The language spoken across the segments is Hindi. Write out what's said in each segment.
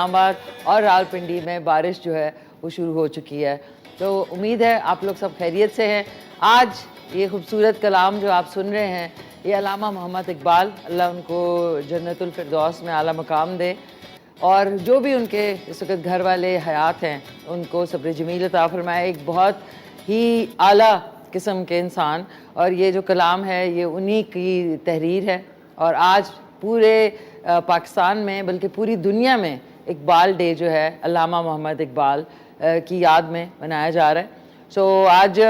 इस्लामाबाद और रावलपिंडी में बारिश जो है वो शुरू हो चुकी है। तो उम्मीद है आप लोग सब खैरियत से हैं। आज ये खूबसूरत कलाम जो आप सुन रहे हैं ये अल्लामा मोहम्मद इकबाल, अल्लाह उनको जन्नतुल फिरदौस में आला मकाम दे, और जो भी उनके इस वक्त घर वाले हयात हैं उनको सब्र जमील अता फरमाए। एक बहुत ही आला किस्म के इंसान, और ये जो कलाम है ये उन्हीं की तहरीर है। और आज पूरे पाकिस्तान में बल्कि पूरी दुनिया में इकबाल डे जो है अल्लामा मोहम्मद इकबाल की याद में मनाया जा रहा है। सो आज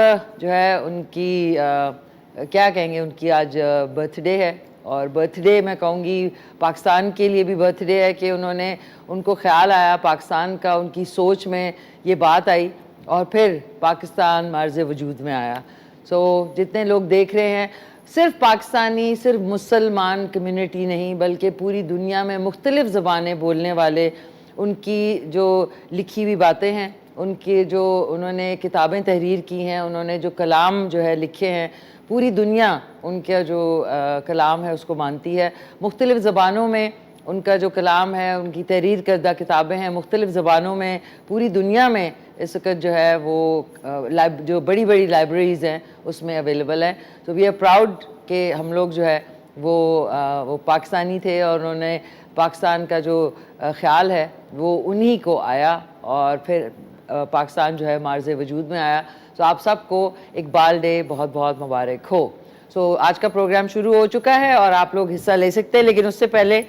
जो है उनकी क्या कहेंगे, उनकी आज बर्थडे है। और बर्थडे मैं कहूँगी पाकिस्तान के लिए भी बर्थडे है कि उनको ख्याल आया पाकिस्तान का, उनकी सोच में ये बात आई और फिर पाकिस्तान मर्ज़ वजूद में आया। सो जितने लोग देख रहे हैं, सिर्फ पाकिस्तानी, सिर्फ मुसलमान कम्युनिटी नहीं बल्कि पूरी दुनिया में मुख्तलिफ़ ज़बानें बोलने वाले, उनकी जो लिखी हुई बातें हैं, उनकी जो उन्होंने किताबें तहरीर की हैं, उन्होंने जो कलाम जो है लिखे हैं, पूरी दुनिया उनका जो कलाम है उसको मानती है। मुख्तलिफ़ ज़बानों में उनका जो कलाम है, उनकी तहरीर करदा किताबें हैं मुख्तलिफ़ ज़बानों में, पूरी दुनिया में इस वक्त जो है वो जो बड़ी बड़ी लाइब्रेरीज़ हैं उसमें अवेलेबल है। तो वी आर प्राउड कि हम लोग जो है वो पाकिस्तानी थे और उन्होंने पाकिस्तान का जो ख़्याल है वो उन्हीं को आया और फिर पाकिस्तान जो है मार्ज़ वजूद में आया। तो आप सबको इकबाल डे बहुत बहुत मुबारक हो। सो आज का प्रोग्राम शुरू हो चुका है और आप लोग हिस्सा ले सकते हैं, लेकिन उससे पहले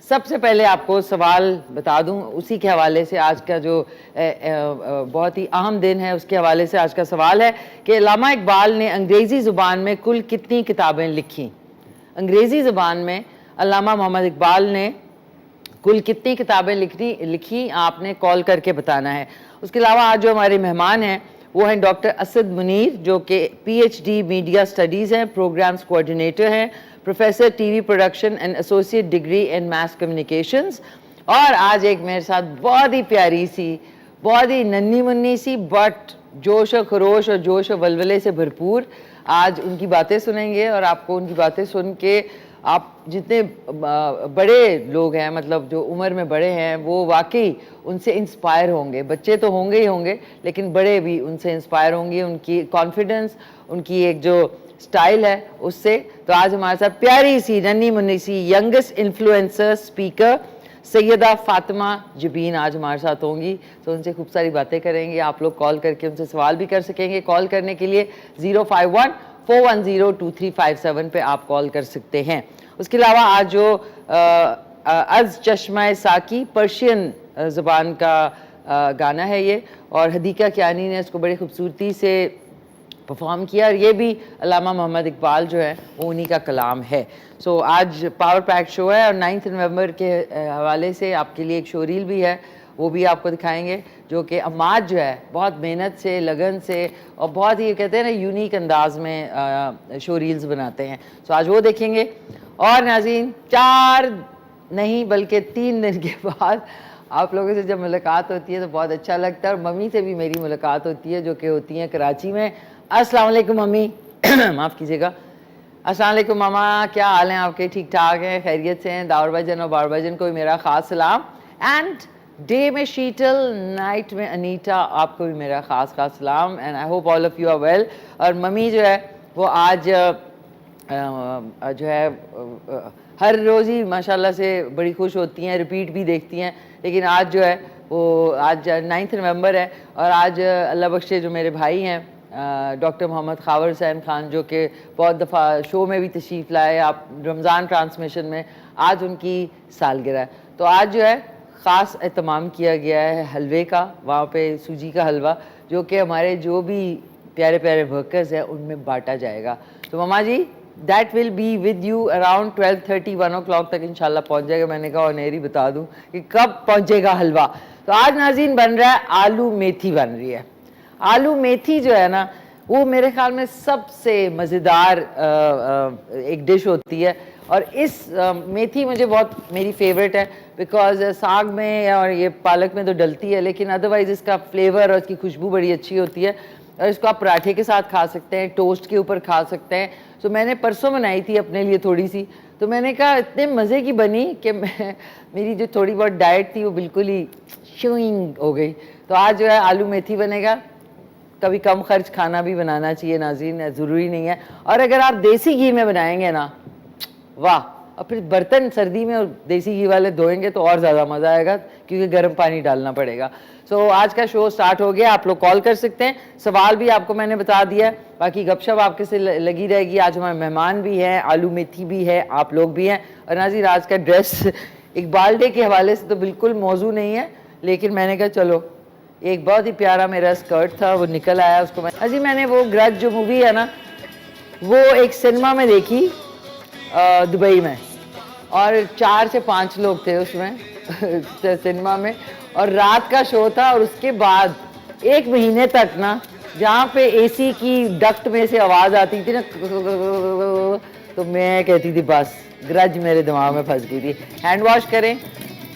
सबसे पहले आपको सवाल बता दूं, उसी के हवाले से आज का जो बहुत ही अहम दिन है उसके हवाले से आज का सवाल है कि अल्लामा इकबाल ने अंग्रेज़ी ज़ुबान में कुल कितनी किताबें लिखी। अंग्रेज़ी ज़ुबान में अल्लामा मोहम्मद इकबाल ने कुल कितनी किताबें लिखी आपने कॉल करके बताना है। उसके अलावा आज जो हमारे मेहमान हैं वो हैं डॉक्टर असद मुनीर, जो कि PhD मीडिया स्टडीज़ हैं, प्रोग्राम्स कोऑर्डिनेटर हैं, professor TV production and associate degree in mass communications. और आज एक मेरे साथ बहुत ही प्यारी सी, बहुत ही नन्ही मुन्नी सी, बट जोश और खरोश और जोश और वलवले से भरपूर आज उनकी बातें सुनेंगे। और आपको उनकी बातें सुन के आप जितने बड़े लोग हैं, मतलब जो उम्र में बड़े हैं, वो वाकई उनसे इंस्पायर होंगे। बच्चे तो होंगे ही होंगे, लेकिन बड़े भी उनसे इंस्पायर होंगे, उनकी कॉन्फिडेंस, उनकी एक जो स्टाइल है उससे। तो आज हमारे साथ प्यारी सी नन्ही मुन्नी सी youngest influencer speaker Syeda Fatima Jabeen आज हमारे साथ होंगी। तो उनसे खूब सारी बातें करेंगे। आप लोग कॉल करके उनसे सवाल भी कर सकेंगे। कॉल करने के लिए 051-410-2357 पे आप कॉल कर सकते हैं। उसके अलावा आज जो अज़ चश्मा साकी पर्शियन ज़बान का गाना है ये, और हदीका कियानी ने इसको बड़ी खूबसूरती से परफॉर्म किया, और ये भी अल्लामा मोहम्मद इकबाल जो है वो उन्हीं का कलाम है। सो आज पावर पैक शो है और 9 नवंबर के हवाले से आपके लिए एक शो रील भी है, वो भी आपको दिखाएंगे, जो कि अम्माद जो है बहुत मेहनत से, लगन से और बहुत ही कहते हैं ना यूनिक अंदाज में शो रील्स बनाते हैं। सो आज वो देखेंगे। और नाज़रीन, 4 नहीं बल्कि 3 दिन के बाद आप लोगों से जब मुलाकात होती है तो बहुत अच्छा लगता है। और मम्मी से भी मेरी मुलाकात होती है जो कि होती हैं कराची में। अस्सलाम वालेकुम मम्मी माफ़ कीजिएगा। अस्सलाम वालेकुम मामा, क्या हाल हैं आपके? ठीक ठाक हैं, खैरियत से हैं? दावर भाईजान और बाबर भाईजान को भी मेरा ख़ास सलाम। एंड डे में शीतल, नाइट में अनीता, आपको भी मेरा ख़ास सलाम। And I hope all of you are well. और मम्मी जो है वो आज जो है हर रोज़ ही माशाल्लाह से बड़ी खुश होती हैं, रिपीट भी देखती हैं, लेकिन आज जो है वो आज 9 नवंबर है और आज अल्लाह बख्शे जो मेरे भाई हैं डॉक्टर मोहम्मद खावर हुसैन खान, जो कि बहुत दफ़ा शो में भी तशरीफ़ लाए आप रमज़ान ट्रांसमिशन में, आज उनकी सालगिरह है। तो आज जो है ख़ास एहतमाम किया गया है हलवे का, वहाँ पे सूजी का हलवा, जो कि हमारे जो भी प्यारे प्यारे वर्कर्स हैं उनमें बांटा जाएगा। तो मामा जी, that will be with you around 12:30 1 o'clock तक इंशाल्लाह पहुँच जाएगा। मैंने कहा ऑनेरी बता दूँ कि कब पहुँचेगा हलवा। तो आज नाज़रीन बन रहा है आलू मेथी बन रही है। आलू मेथी जो है ना, वो मेरे ख्याल में सबसे मज़ेदार एक डिश होती है। और इस मेथी मुझे बहुत मेरी फेवरेट है, बिकॉज साग में और ये पालक में तो डलती है, लेकिन अदरवाइज़ इसका फ्लेवर और इसकी खुशबू बड़ी अच्छी होती है। और इसको आप पराठे के साथ खा सकते हैं, टोस्ट के ऊपर खा सकते हैं। सो मैंने परसों बनाई थी अपने लिए थोड़ी सी, तो मैंने कहा इतने मज़े की बनी कि मेरी जो थोड़ी बहुत डाइट थी वो बिल्कुल ही शूइंग हो गई। तो आज जो है आलू मेथी बनेगा। कभी कम खर्च खाना भी बनाना चाहिए नाज़रीन, ज़रूरी नहीं है। और अगर आप देसी घी में बनाएंगे ना, वाह, और फिर बर्तन सर्दी में और देसी घी वाले धोएंगे तो और ज़्यादा मज़ा आएगा, क्योंकि गर्म पानी डालना पड़ेगा। सो आज का शो स्टार्ट हो गया, आप लोग कॉल कर सकते हैं। सवाल भी आपको मैंने बता दिया, बाकी गपशप आपके से लगी रहेगी। आज हमारे मेहमान भी हैं, आलू मेथी भी है, आप लोग भी हैं। और नाज़रीन, आज का ड्रेस इकबाल डे के हवाले से तो बिल्कुल मौजू नहीं है, लेकिन मैंने कहा चलो, एक बहुत ही प्यारा मेरा स्कर्ट था वो निकल आया, उसको मैंने वो ग्रज जो मूवी है ना, वो एक सिनेमा में देखी दुबई में, और 4 से 5 लोग थे उसमें सिनेमा में, और रात का शो था। और उसके बाद 1 महीने तक ना, जहाँ पे एसी की डक्ट में से आवाज़ आती थी ना, तो मैं कहती थी बस ग्रज मेरे दिमाग में फंस गई थी। हैंड वॉश करें,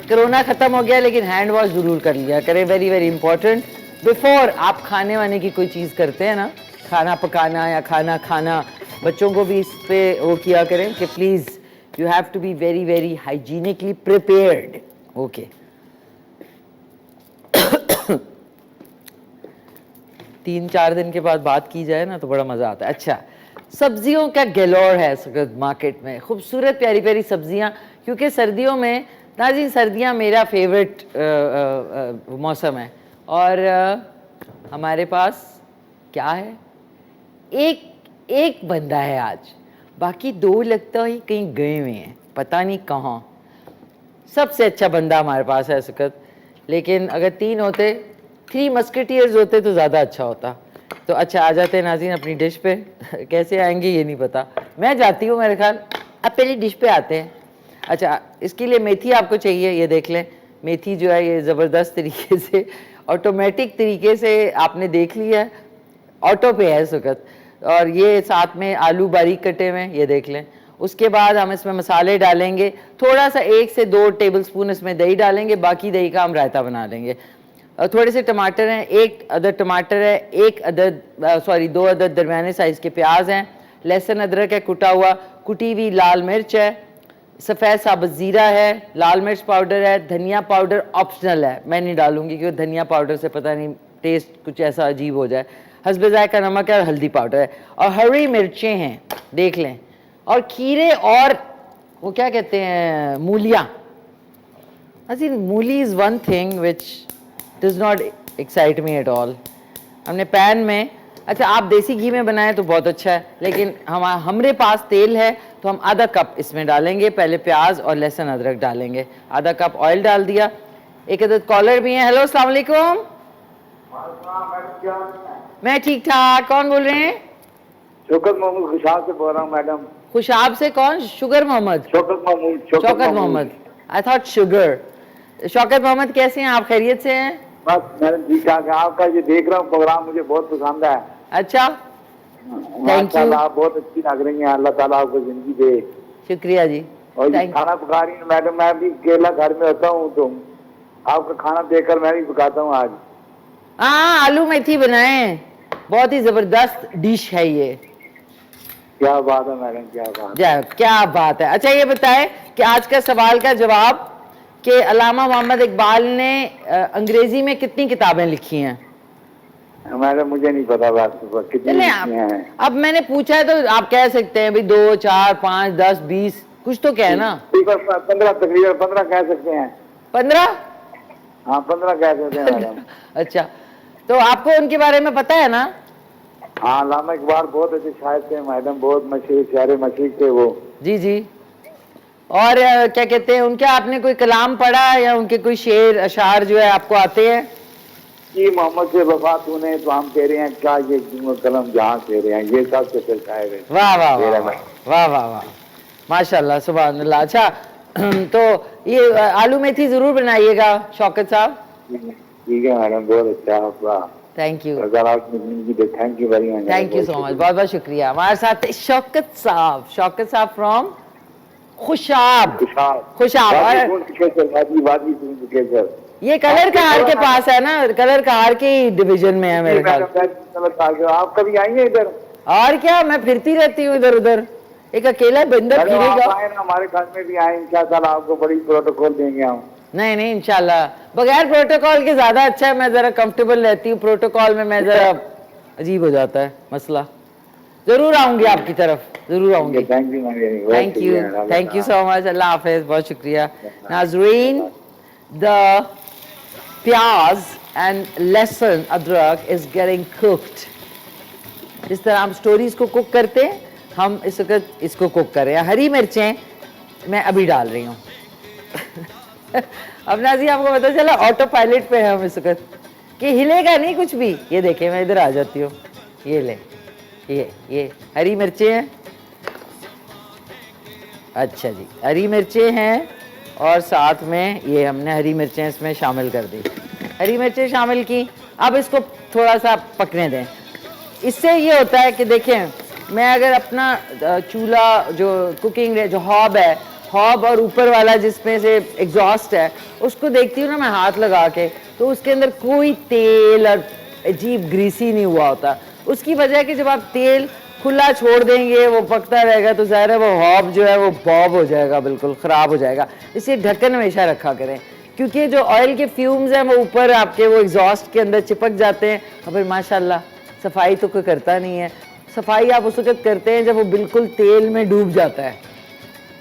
कोरोना ख़त्म हो गया लेकिन हैंड वॉश ज़रूर कर लिया करें, वेरी वेरी इंपॉर्टेंट। बिफोर आप खाने वाने की कोई चीज़ करते हैं ना, खाना पकाना या खाना खाना, बच्चों को भी इस पे वो किया करें कि please you have to be very very hygienically prepared. Okay, 3-4 दिन के बाद बात की जाए ना तो बड़ा मज़ा आता है। अच्छा, सब्जियों का गैलोर है इस वक्त मार्केट में, खूबसूरत प्यारी प्यारी सब्जियां, क्योंकि सर्दियों में नाज़रीन, सर्दियां मेरा फेवरेट मौसम है। और हमारे पास क्या है, एक बंदा है आज, बाकी 2 लगता ही कहीं गए हुए हैं, पता नहीं कहाँ। सबसे अच्छा बंदा हमारे पास है इस वक्त, लेकिन अगर 3 होते, 3 मस्केटियर्स होते तो ज़्यादा अच्छा होता। तो अच्छा, आ जाते हैं नाज़रीन अपनी डिश पे। कैसे आएंगे ये नहीं पता, मैं जाती हूँ मेरे ख्याल। अब पहले डिश पे आते हैं। अच्छा, इसके लिए मेथी आपको चाहिए, ये देख लें। मेथी जो है ये ज़बरदस्त तरीके से, ऑटोमेटिक तरीके से आपने देख लिया है, ऑटो पे है इस वक्त। और ये साथ में आलू बारीक कटे हुए, ये देख लें। उसके बाद हम इसमें मसाले डालेंगे, थोड़ा सा 1 से 2 टेबलस्पून इसमें दही डालेंगे, बाकी दही का हम रायता बना लेंगे। थोड़े से टमाटर हैं, 1 अदद टमाटर है, 2 अदद दरमियाने साइज़ के प्याज हैं, लहसुन अदरक है कुटा हुआ, कुटी हुई लाल मिर्च है, सफ़ेद साबुत ज़ीरा है, लाल मिर्च पाउडर है, धनिया पाउडर ऑप्शनल है, मैं नहीं डालूंगी क्योंकि धनिया पाउडर से पता नहीं टेस्ट कुछ ऐसा अजीब हो जाए। हस्बे ज़ायक़ा नमक है और हल्दी पाउडर है, और हरी मिर्चें हैं, देख लें, और खीरे, और वो क्या कहते हैं, मूलियाँ। आई मूली is one thing which does not excite me at all. हमने पैन में, अच्छा आप देसी घी में बनाएं तो बहुत अच्छा है, लेकिन हमारे पास तेल है तो हम आधा कप इसमें डालेंगे। पहले प्याज और लहसुन अदरक डालेंगे, आधा कप ऑयल डाल दिया। 1 अदद कॉलर भी है। हेलो, अस्सलाम वालेकुम। मैं ठीक ठाक, कौन बोल रहे हैं? शौकत मोहम्मद खुशाब से बोल रहा हूँ मैडम। खुशाब से कौन? Sugar Mohammad? Shaukat Mohammad, I thought sugar. Shaukat Mohammad, कैसे हैं आप? खैरियत से हैं? बस मैडम ठीक ठाक है। आपका ये देख रहा हूँ प्रोग्राम, मुझे बहुत पसंद है। अच्छा, थैंक यू। आप बहुत अच्छी लग रही हैं, अल्लाह ताला आपको जिंदगी दे। शुक्रिया जी। और ये खाना पका रही है मैडम, मैं भी अकेला घर में होता हूँ तो आपका खाना देखकर मैं भी पकाता हूँ आज। हाँ, आलू मेथी बनाए, बहुत ही जबरदस्त डिश है ये। क्या बात है मैडम, क्या बात है। अच्छा ये बताएं कि आज का सवाल का जवाब कि अल्लामा मोहम्मद इकबाल ने अंग्रेजी में कितनी किताबें लिखी हैं? मैडम मुझे नहीं पता कितनी लिखी हैं। अब मैंने पूछा है तो आप कह सकते हैं भाई 2, 4, 5, 10, 20, कुछ तो क्या है ना। 15, तकरीबन 15 कह सकते हैं। 15? हाँ 15 कह सकते हैं मैडम। अच्छा, तो आपको उनके बारे में पता है ना? हाँ, अल्लामा इकबाल बहुत अच्छे शायर थे मैडम, बहुत मशहूर शायर मशहूर थे वो। जी जी। और क्या कहते हैं, उनके आपने कोई कलाम पढ़ा या उनके कोई शेर अशार जो है आपको आते हैं? जी, मोहम्मद से वफा तूने तो हम कह रहे हैं क्या ये कलम जहाँ कह रहे हैं, ये सबसे फिर शायर है। वाह वाह वाह वाह वाह वाह, माशाल्लाह, सुभान अल्लाह। अच्छा तो ये आलू मेथी जरूर बनाइएगा शौकत साहब। ठीक है मैडम, बहुत अच्छा आपका, thank you, thank you very much, thank you so much, बहुत बहुत शुक्रिया। हमारे साथ शौकत साहब फ्रॉम खुशाब। ये कलर कहार के पास है ना, कलर कहार के डिवीजन में है मेरे ख्याल। आप कभी आई हैं इधर? और क्या, मैं फिरती रहती हूँ इधर उधर। एक अकेला बंदा चलो फिरेगा। आप आए ना, हमारे घर में भी आए, इंशाल्लाह आपको बड़ी प्रोटोकॉल देंगे हम। नहीं नहीं, इंशाल्लाह बगैर प्रोटोकॉल के ज्यादा अच्छा है, मैं जरा कंफर्टेबल रहती हूँ, प्रोटोकॉल में मैं जरा अजीब हो जाता है मसला। जरूर आऊंगी आपकी तरफ, जरूर आऊंगी। Thank you, thank you so much, अल्लाह हाफिज, बहुत शुक्रिया। नाजरीन, द प्याज एंड लहसुन अदरक इज गेटिंग कुक्ड। जिस तरह हम स्टोरीज को कुक करते हैं, हम इस वक्त इसको कुक कर रहे हैं। हरी मिर्चें मैं अभी डाल रही हूँ। अब नाज़ी आपको पता चला ऑटो पायलट पे है हम इस वक्त, कि हिलेगा नहीं कुछ भी। ये देखें, मैं इधर आ जाती हूँ, ये ले, ये हरी मिर्चें हैं। अच्छा जी, हरी मिर्चें हैं और साथ में ये हमने हरी मिर्चें इसमें शामिल कर दी। हरी मिर्चें शामिल की, अब इसको थोड़ा सा पकने दें। इससे ये होता है कि देखें, मैं अगर अपना चूल्हा जो कुकिंग जो हॉब है, हॉब और ऊपर वाला जिसमें से एग्जॉस्ट है, उसको देखती हूँ ना मैं हाथ लगा के, तो उसके अंदर कोई तेल और अजीब ग्रीसी नहीं हुआ होता। उसकी वजह है कि जब आप तेल खुला छोड़ देंगे, वो पकता रहेगा, तो ज़ाहिर है वो हॉब जो है वो बॉब हो जाएगा, बिल्कुल ख़राब हो जाएगा। इसलिए ढक्कन हमेशा रखा करें, क्योंकि जो ऑयल के फ्यूम्स हैं वो ऊपर आपके वो एग्जॉस्ट के अंदर चिपक जाते हैं, और फिर माशाल्लाह सफाई तो कोई करता नहीं है। सफाई आप उस वक्त करते हैं जब वो बिल्कुल तेल में डूब जाता है,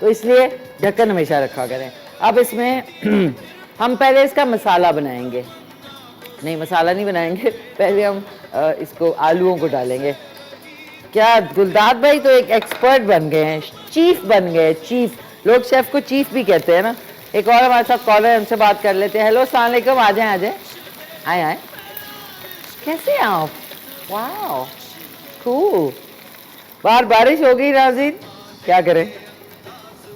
तो इसलिए ढक्कन हमेशा रखा करें। अब इसमें हम पहले इसका मसाला बनाएंगे। नहीं, मसाला नहीं बनाएंगे, पहले हम इसको आलूओं को डालेंगे। क्या गुलदाद भाई तो एक एक्सपर्ट बन गए हैं, चीफ बन गए, चीफ। लोग शेफ को चीफ भी कहते हैं ना। एक और हमारे साथ कॉलर है, उनसे बात कर लेते हैं। हेलो, अस्सलाम वालेकुम, आ जाए आए। कैसे हैं आप? वाह, कूल। बाहर बारिश हो गई नाज़रीन, क्या करें,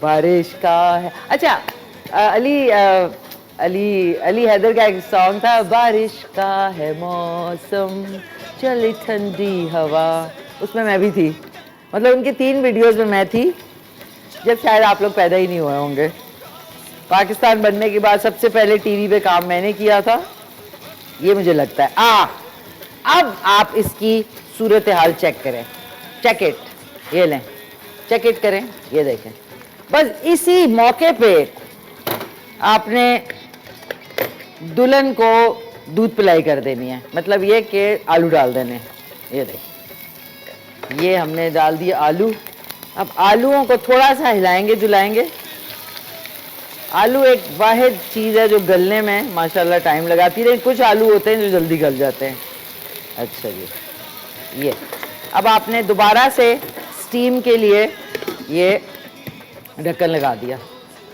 बारिश का है। अच्छा, अली हैदर का एक सॉन्ग था, बारिश का है मौसम, चली ठंडी हवा, उसमें मैं भी थी। मतलब उनके 3 वीडियोस में मैं थी, जब शायद आप लोग पैदा ही नहीं हुए होंगे। पाकिस्तान बनने के बाद सबसे पहले टीवी पे काम मैंने किया था, ये मुझे लगता है। अब आप इसकी सूरत हाल चेक करें, चेक इट, ये लें, चेक इट करें, ये देखें। बस इसी मौके पे आपने दुल्हन को दूध पिलाई कर देनी है, मतलब ये कि आलू डाल देने। ये देखें, ये हमने डाल दिए आलू। अब आलूओं को थोड़ा सा हिलाएंगे जुलाएंगे। आलू एक वाहिद चीज़ है जो गलने में माशाल्लाह टाइम लगाती है, कुछ आलू होते हैं जो जल्दी गल जाते हैं। अच्छा जी, ये अब आपने दोबारा से स्टीम के लिए ये ढक्कन लगा दिया।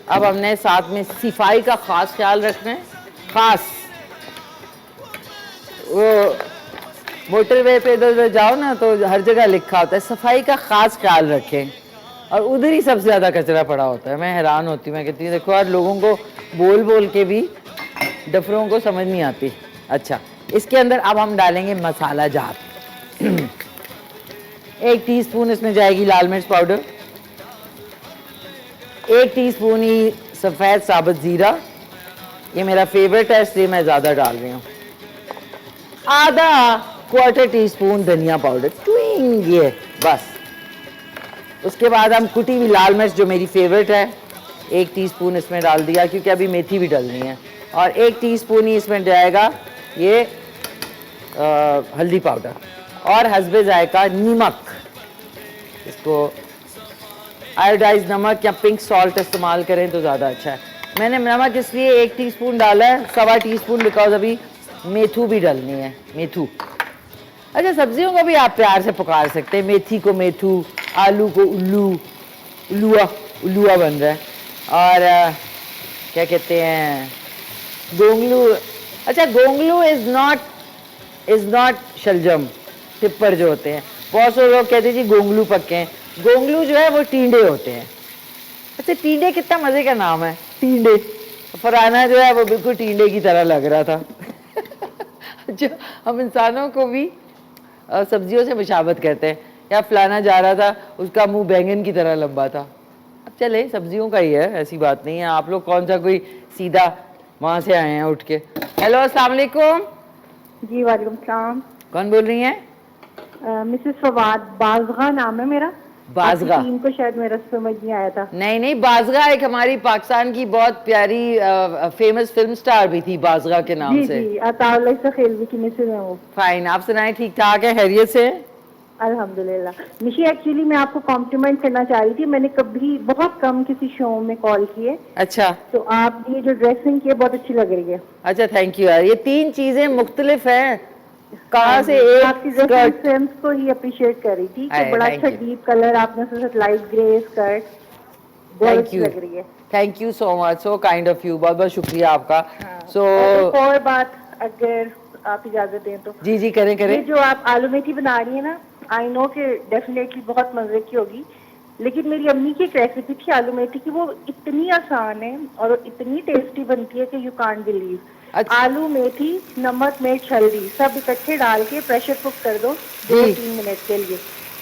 अब हमने साथ में सफाई का ख़ास ख्याल रखना है। ख़ास वो मोटरवे पे इधर उधर जाओ ना, तो हर जगह लिखा होता है सफाई का ख़ास ख्याल रखें, और उधर ही सबसे ज़्यादा कचरा पड़ा होता है। मैं हैरान होती हूँ, मैं कहती हूँ देखो यार, लोगों को बोल बोल के भी डफरों को समझ नहीं आती। अच्छा, इसके अंदर अब हम डालेंगे मसाला जात। 1 टीस्पून इसमें जाएगी लाल मिर्च पाउडर, 1 टीस्पून ही सफ़ेद साबुत ज़ीरा, ये मेरा फेवरेट है इसलिए मैं ज़्यादा डाल रही हूँ। आधा क्वार्टर टीस्पून धनिया पाउडर, ट्विंग, ये बस। उसके बाद हम कुटी हुई लाल मिर्च जो मेरी फेवरेट है, 1 टीस्पून इसमें डाल दिया, क्योंकि अभी मेथी भी डालनी है। और 1 टीस्पून ही इसमें जाएगा ये हल्दी पाउडर, और हस्बे जायका नमक। इसको आयोडाइज नमक या पिंक सॉल्ट इस्तेमाल करें तो ज़्यादा अच्छा है। मैंने नमक इसलिए 1 टीस्पून डाला है, 1.25 टीस्पून, बिकॉज अभी मेथू भी डालनी है, मेथू। अच्छा, सब्जियों को भी आप प्यार से पुकार सकते हैं, मेथी को मेथू, आलू को उल्लू, उल्लुआ बन रहा है, और क्या कहते हैं, गोंगलू। अच्छा, गोंगलू इज़ नॉट शलजम, टिप्पर जो होते हैं। बहुत से लोग कहते हैं जी गोंगलू पक्के हैं, गोंगलू जो है वो टींडे होते हैं। अच्छा, टींडे कितना मज़े का नाम है, टींडे। फराना जो है वो बिल्कुल टींडे की तरह लग रहा था। जो हम इंसानों को भी सब्जियों से मुशाबत करते हैं, या फलाना जा रहा था, उसका मुंह बैंगन की तरह लंबा था। अब चले, सब्जियों का ही है, ऐसी बात नहीं है। आप लोग कौन सा कोई सीधा वहाँ से आए हैं उठ के। हेलो, अस्सलाम वालेकुम। जी वालेकुम सलाम। कौन बोल रही हैं? मिसेस फवाद, बाज़गा नाम है मेरा। बाजगा। टीम को शायद मेरा समझ नहीं आया था। नहीं नहीं, बाजगा एक हमारी पाकिस्तान की बहुत प्यारी फेमस फिल्म स्टार भी थी बाजगा के नाम जी से। जी, अताउल्लाह से खेलवी की मिसेज है वो। फाइन, आप सुनाए, ठीक ठाक है, खैरियत से? अल्हम्दुलिल्लाह। निशी, एक्चुअली मैं आपको कॉम्प्लीमेंट करना चाह रही थी, मैंने कभी बहुत कम किसी शो में कॉल किए, अच्छा तो आप ये जो ड्रेसिंग की है बहुत अच्छी लग रही है। अच्छा, थैंक यू यार। ये 3 चीजें मुख्तलिफ हैं, कहाँ से मैं एक आपकी ड्रेसिंग स्कर्ट। सेंस को ही अप्रिशिएट कर रही थी कि अरे, बड़ा thank अच्छा you. डीप कलर आपने उसके साथ लाइट ग्रे स्कर्ट, बहुत थैंक अच्छी यू, लग रही है। Thank you so much, so kind of you, बहुत बहुत शुक्रिया आपका। सो और एक और बात, अगर आप इजाजत दें तो, जी जी, करें ये करें। जो आप आलू मेथी बना रही है ना, आई नो कि डेफिनेटली बहुत मजे की होगी, लेकिन मेरी अम्मी की एक रेसिपी थी आलू मेथी की, वो इतनी आसान है और इतनी टेस्टी बनती है कि यू कांट बिलीव। अच्छा। आलू मेथी, नमक, मिर्च, हल्दी सब इकट्ठे डाल के प्रेशर कुक कर दो जी। 2-3 मिनट के लिए।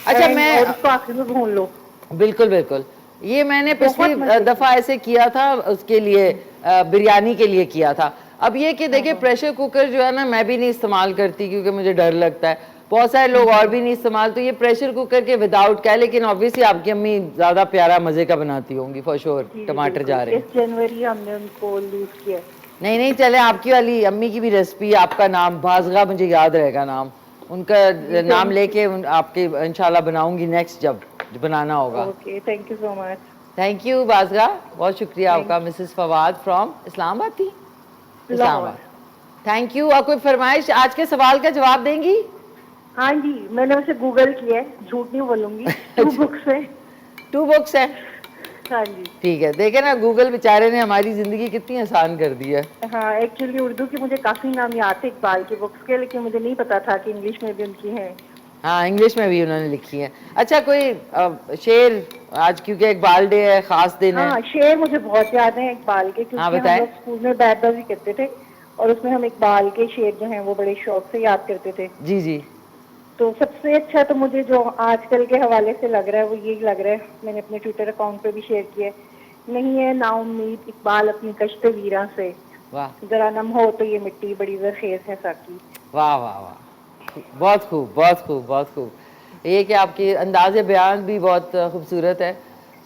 अच्छा, और उसको आखिर में भून लो। बिल्कुल बिल्कुल, ये मैंने बहुत पिछली मजे की। दफा ऐसे किया था, उसके लिए बिरयानी के लिए किया था। अब ये कि देखिए, प्रेशर कुकर जो है ना, मैं भी नहीं इस्तेमाल करती क्योंकि मुझे डर लगता है, बहुत सारे लोग और भी नहीं इस्तेमाल, तो ये प्रेशर कुकर के विदाउट क्या है, लेकिन ऑब्वियसली आपकी अम्मी ज्यादा प्यारा मजे का बनाती होंगी फॉर श्योर। टमाटर जा रहे हैं। इस जनवरी हमने उनको लूज किया। नहीं नहीं, चले, आपकी वाली अम्मी की भी रेसिपी, आपका नाम बाजगा, मुझे याद रहेगा नाम, उनका नाम लेके आपके इंशाल्लाह बनाऊंगी नेक्स्ट जब बनाना होगा। Okay, thank you so much. Thank you बाजगा, बहुत शुक्रिया आपका। मिसेस फवाद फ्रॉम इस्लामाबाद थी, इस्लामाबाद। Thank you. और कोई फरमाइश, आज के सवाल का जवाब देंगी? हाँ जी, मैंने उसे गूगल किया है, झूठ नहीं बोलूंगी। 2 बुक्स है। 2 बुक्स है? हाँ जी। ठीक है, देखे ना, गूगल बेचारे ने हमारी जिंदगी कितनी आसान कर दी है। हाँ, एक्चुअली उर्दू के मुझे काफी नाम याद थे इकबाल की बुक्स के, लेकिन मुझे नहीं पता था कि इंग्लिश में भी उनकी है। हाँ, इंग्लिश में भी उन्होंने लिखी है। अच्छा, कोई शेर आज, क्योंकि इकबाल डे है, खास दिन है। हाँ, शेर मुझे बहुत याद है इकबाल के, क्योंकि हाँ, हम बताएं। लोग स्कूल में बैतबाजी करते थे और उसमें हम इकबाल के शेर जो हैं वो बड़े शौक से याद करते थे। जी जी। तो सबसे अच्छा तो मुझे जो आजकल के हवाले से लग रहा है वो यही लग रहा है, मैंने अपने ट्विटर अकाउंट पे भी शेयर किया है, नहीं है ना उम्मीद इकबाल अपनी कश्त वीरा से, वाह जरा नम हो तो ये मिट्टी बड़ी जरखेज है साकी। वाह वाह वाह, बहुत खूब बहुत खूब बहुत खूब। ये कि आपकी अंदाज़े बयान भी बहुत खूबसूरत है।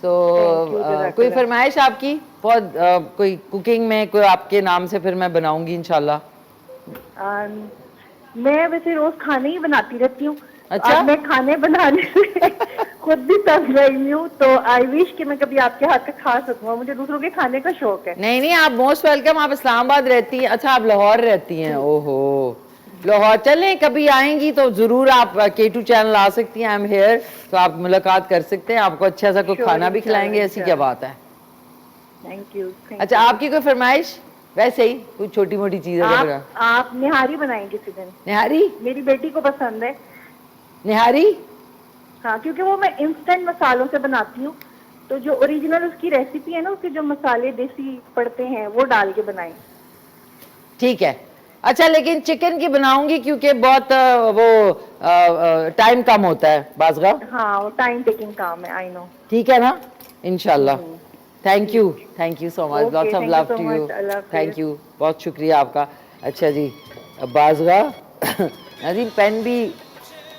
तो कोई फरमाइश आपकी, बहुत कोई कुकिंग में कोई आपके नाम से, फिर मैं बनाऊंगी इंशाल्लाह। मैं वैसे रोज खाने ही बनाती रहती हूँ। अच्छा? अब मैं खाने बनाने से खुद भी तंग गई हूँ, तो आई विश कि मैं कभी आपके हाथ का खा सकूँ, मुझे दूसरों के खाने का शौक है। नहीं नहीं, आप मोस्ट वेलकम। आप इस्लामाबाद रहती हैं? अच्छा, आप लाहौर रहती हैं? ओहो, लाहौर चलें, कभी आएंगी तो जरूर आप K2 चैनल आ सकती हैं, आई एम हेयर, तो आप मुलाकात कर सकते हैं, आपको अच्छा सा कोई खाना भी खिलाएंगे, ऐसी क्या बात है। Thank you. अच्छा, आपकी कोई फरमाइश? वैसे ही कुछ छोटी मोटी चीज है। आप निहारी बनाएंगे किसी दिन? निहारी मेरी बेटी को पसंद है निहारी। हाँ, क्योंकि वो मैं इंस्टेंट मसालों से बनाती हूँ, तो जो ओरिजिनल उसकी रेसिपी है ना, उसके जो मसाले देसी पड़ते हैं वो डाल के बनाएं। ठीक है। अच्छा, लेकिन चिकन की बनाऊंगी क्योंकि बहुत वो टाइम कम होता है बाजगा। हाँ, वो टाइम टेकिंग काम है, आई नो। ठीक है ना, इंशाल्लाह। Thank you so much, lots of love to you. Thank you, बहुत शुक्रिया आपका। अच्छा जी, बाजगा नाज़रीन, पेन भी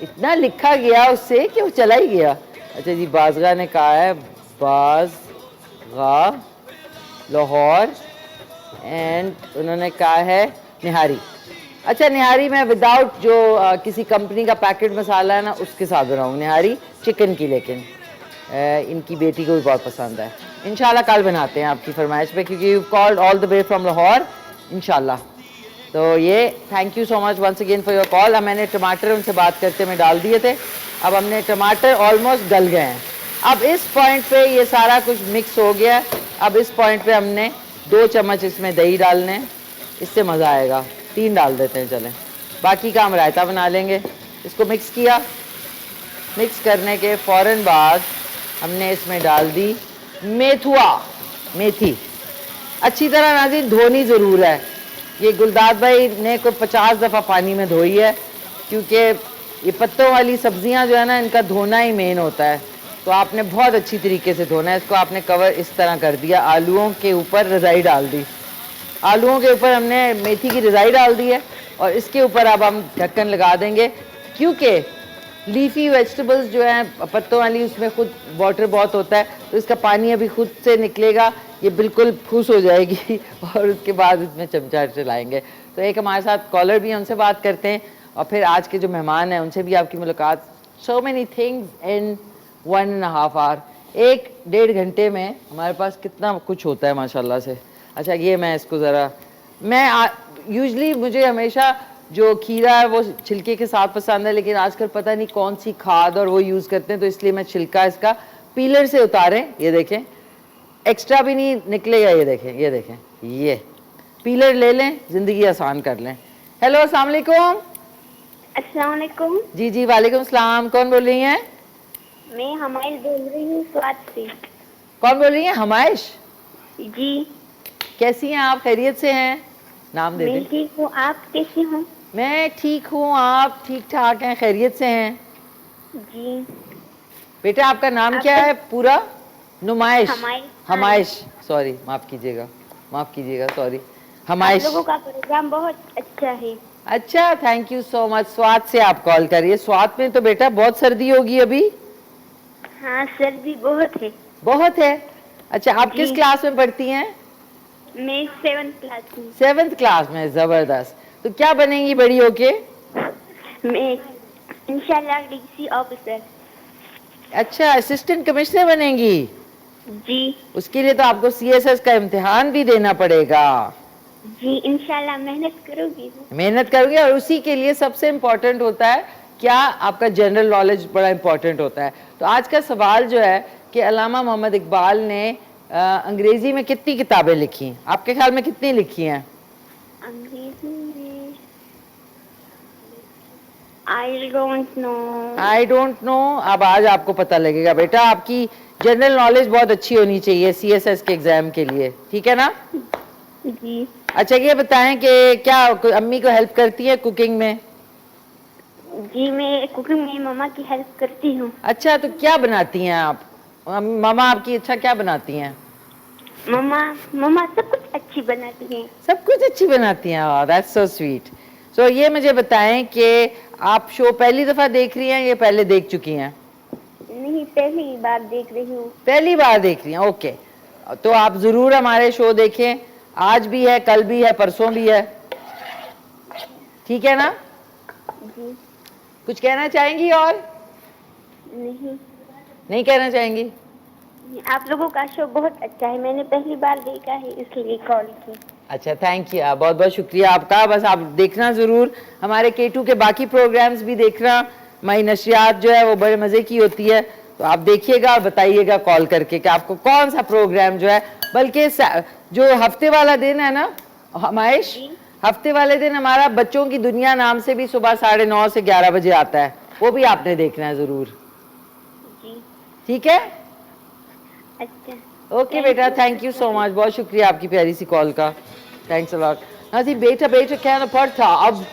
इतना लिखा गया उससे कि वो चला ही गया। अच्छा जी, बाजगा ने कहा है बाजगा लाहौर, एंड उन्होंने कहा है निहारी। अच्छा, निहारी मैं विदाउट जो किसी कंपनी का पैकेट मसाला है ना उसके साथ बनाऊँ निहारी, चिकन की, लेकिन इनकी बेटी को भी बहुत पसंद है। इंशाल्लाह कल बनाते हैं आपकी फरमाइश पे, क्योंकि you called all the way from Lahore, इंशाल्लाह। तो ये thank you so much once again for your call. अब मैंने टमाटर उनसे बात करते में डाल दिए थे, अब हमने टमाटर ऑलमोस्ट गल गए हैं। अब इस पॉइंट पे ये सारा कुछ मिक्स हो गया। अब इस पॉइंट पे हमने 2 चम्मच इसमें दही डालने हैं, इससे मज़ा आएगा। 3 डाल देते हैं, चलें, बाकी का हम रायता बना लेंगे। इसको मिक्स किया, मिक्स करने के फ़ौरन बाद हमने इसमें डाल दी मेथुआ, मेथी। अच्छी तरह नाज़रीन धोनी ज़रूर है। ये गुलदाद भाई ने कोई 50 दफ़ा पानी में धोई है, क्योंकि ये पत्तों वाली सब्जियां जो है ना, इनका धोना ही मेन होता है। तो आपने बहुत अच्छी तरीके से धोना है इसको। आपने कवर इस तरह कर दिया, आलूओं के ऊपर रज़ाई डाल दी, आलूओं के ऊपर हमने मेथी की रज़ाई डाल दी है, और इसके ऊपर अब हम ढक्कन लगा देंगे, क्योंकि लीफी वेजिटेबल्स जो हैं पत्तों वाली, उसमें खुद वाटर बहुत होता है, तो इसका पानी अभी खुद से निकलेगा, ये बिल्कुल खुश हो जाएगी और उसके बाद इसमें चमचा चलाएंगे। तो एक हमारे साथ कॉलर भी हैं, उनसे बात करते हैं, और फिर आज के जो मेहमान हैं उनसे भी आपकी मुलाकात। So many things in 1.5 hour, 1-1.5 घंटे में हमारे पास कितना कुछ होता है माशाल्लाह से। अच्छा, ये मैं इसको ज़रा, मैं यूजली मुझे हमेशा जो खीरा है वो छिलके के साथ पसंद है, लेकिन आजकल पता नहीं कौन सी खाद और वो यूज़ करते हैं, तो इसलिए मैं छिलका इसका पीलर से उतारें। ये देखें, एक्स्ट्रा भी नहीं निकलेगा। ये देखें, ये देखें, ये पीलर ले लें, ज़िंदगी आसान कर लें। हेलो, अस्सलाम वालेकुम। अस्सलाम वालेकुम। जी जी, वालेकुम सलाम। कौन बोल रही हैं? मैं हमाइश बोल रही हूँ स्वाद से। कौन बोल रही हैं? हमाइश जी। कैसी हैं आप? खैरियत से हैं? नाम दे मैं दें। ठीक हूँ, आप कैसी हो? मैं ठीक हूँ, आप ठीक ठाक हैं? खैरियत से हैं? जी। बेटा आपका नाम क्या है पूरा? नुमाइश। हमाइश। हमाइश, सॉरी, माफ कीजिएगा, माफ कीजिएगा, सॉरी। आप हमाइश। लोगों का प्रोग्राम बहुत अच्छा है। अच्छा, थैंक यू सो मच। स्वाद से आप कॉल करिए। स्वाद में तो बेटा बहुत सर्दी होगी अभी। हाँ, सर्दी बहुत है। बहुत है। अच्छा, आप किस जी। क्लास में पढ़ती हैं? मैं 7th क्लास में। 7th क्लास में, जबरदस्त। तो क्या बनेंगी बड़ी होके? मैं इंशाल्लाह डीसी ऑफिसर। अच्छा, असिस्टेंट कमिश्नर बनेंगी? जी। उसके लिए तो आपको CSS का इम्तिहान भी देना पड़ेगा। जी, इंशाल्लाह मेहनत करूंगी। मेहनत करोगे, और उसी के लिए सबसे इम्पोर्टेंट होता है क्या? आपका जनरल नॉलेज बड़ा इम्पोर्टेंट होता है। तो आज का सवाल जो है कि अल्लामा मोहम्मद इकबाल ने अंग्रेजी में कितनी किताबें लिखी? आपके ख्याल में कितनी लिखी हैं? अंग्रेजी में I don't know. I don't know. अब आज आपको पता लगेगा बेटा। आपकी जनरल नॉलेज बहुत अच्छी होनी चाहिए CSS के एग्जाम के लिए, ठीक है ना? जी। अच्छा, ये बताएं कि क्या अम्मी को हेल्प करती है कुकिंग में? जी, मैं कुकिंग में मम्मा की हेल्प करती हूँ। अच्छा, तो क्या बनाती हैं आप? मामा आपकी अच्छा क्या बनाती हैं? मम्मा सब कुछ अच्छी बनाती हैं। सब कुछ अच्छी बनाती हैं। That's so sweet. सो ये मुझे बताएं कि आप शो पहली दफा देख रही हैं या पहले देख चुकी हैं? नहीं, पहली बार देख रही हूँ। पहली बार देख रही हैं, ओके। तो आप जरूर हमारे शो देखें। आज भी है, कल भी है, परसों भी है, ठीक है ना? जी। कुछ कहना चाहेंगी और? नहीं कहना चाहेंगी? आप लोगों का शो बहुत अच्छा है, मैंने पहली बार देखा है इसलिए कॉल की। अच्छा, थैंक यू, बहुत बहुत शुक्रिया आपका। बस आप देखना ज़रूर, हमारे K2 के बाकी प्रोग्राम्स भी देखना। माई नशियात जो है वो बड़े मज़े की होती है, तो आप देखिएगा और बताइएगा कॉल करके कि आपको कौन सा प्रोग्राम जो है। बल्कि जो हफ्ते वाला दिन है ना हमाइश, हफ्ते वाले दिन हमारा बच्चों की दुनिया नाम से भी सुबह 9:30 से 11 बजे आता है, वो भी आपने देखना है ज़रूर, जी। ठीक है? अच्छा, ओके बेटा, थैंक यू सो मच। बहुत शुक्रिया आपकी प्यारी सी कॉल का। Thanks a lot. हाँ जी, बेटा बेटा कहना पड़ता। अब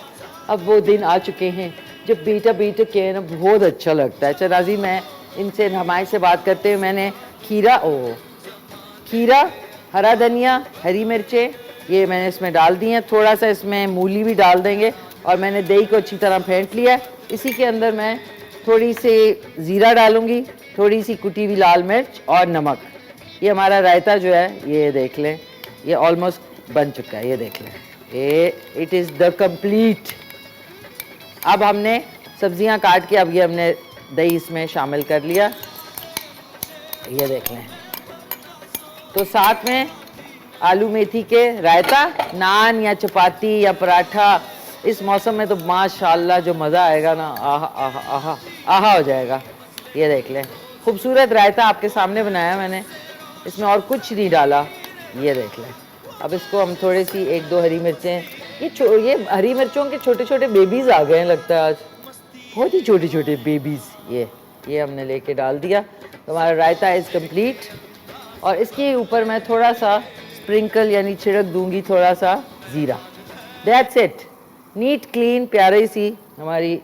वो दिन आ चुके हैं जब बेटा बेटा कहना बहुत अच्छा लगता है। चल राजी, मैं इनसे हमारे से बात करते हैं। मैंने खीरा, हरा धनिया, हरी मिर्चें, ये मैंने इसमें डाल दी हैं। थोड़ा सा इसमें मूली भी डाल देंगे, और मैंने दही को अच्छी तरह फेंट लिया। इसी के अंदर मैं थोड़ी सी ज़ीरा डालूंगी, थोड़ी सी कुटी हुई लाल मिर्च और नमक। ये हमारा रायता जो है, ये देख लें, ये ऑलमोस्ट बन चुका है। ये देख लें, ये इट इज़ द कंप्लीट। अब हमने सब्जियां काट के अब ये हमने दही इसमें शामिल कर लिया। ये देख लें, तो साथ में आलू मेथी के रायता, नान या चपाती या पराठा। इस मौसम में तो माशाल्लाह जो मज़ा आएगा ना, आहा आहा आहा आहा हो जाएगा। ये देख लें, खूबसूरत रायता आपके सामने बनाया मैंने, इसमें और कुछ नहीं डाला। ये देख लें। अब इसको हम थोड़ी सी 1-2 हरी मिर्चें, ये हरी मिर्चों के छोटे छोटे बेबीज़ आ गए हैं लगता है आज, बहुत ही छोटे छोटे बेबीज़। ये हमने लेके डाल दिया, तो हमारा रायता इज़ कंप्लीट। और इसके ऊपर मैं थोड़ा सा स्प्रिंकल यानी छिड़क दूंगी थोड़ा सा ज़ीरा। दैट्स इट, नीट क्लीन प्यारी सी हमारी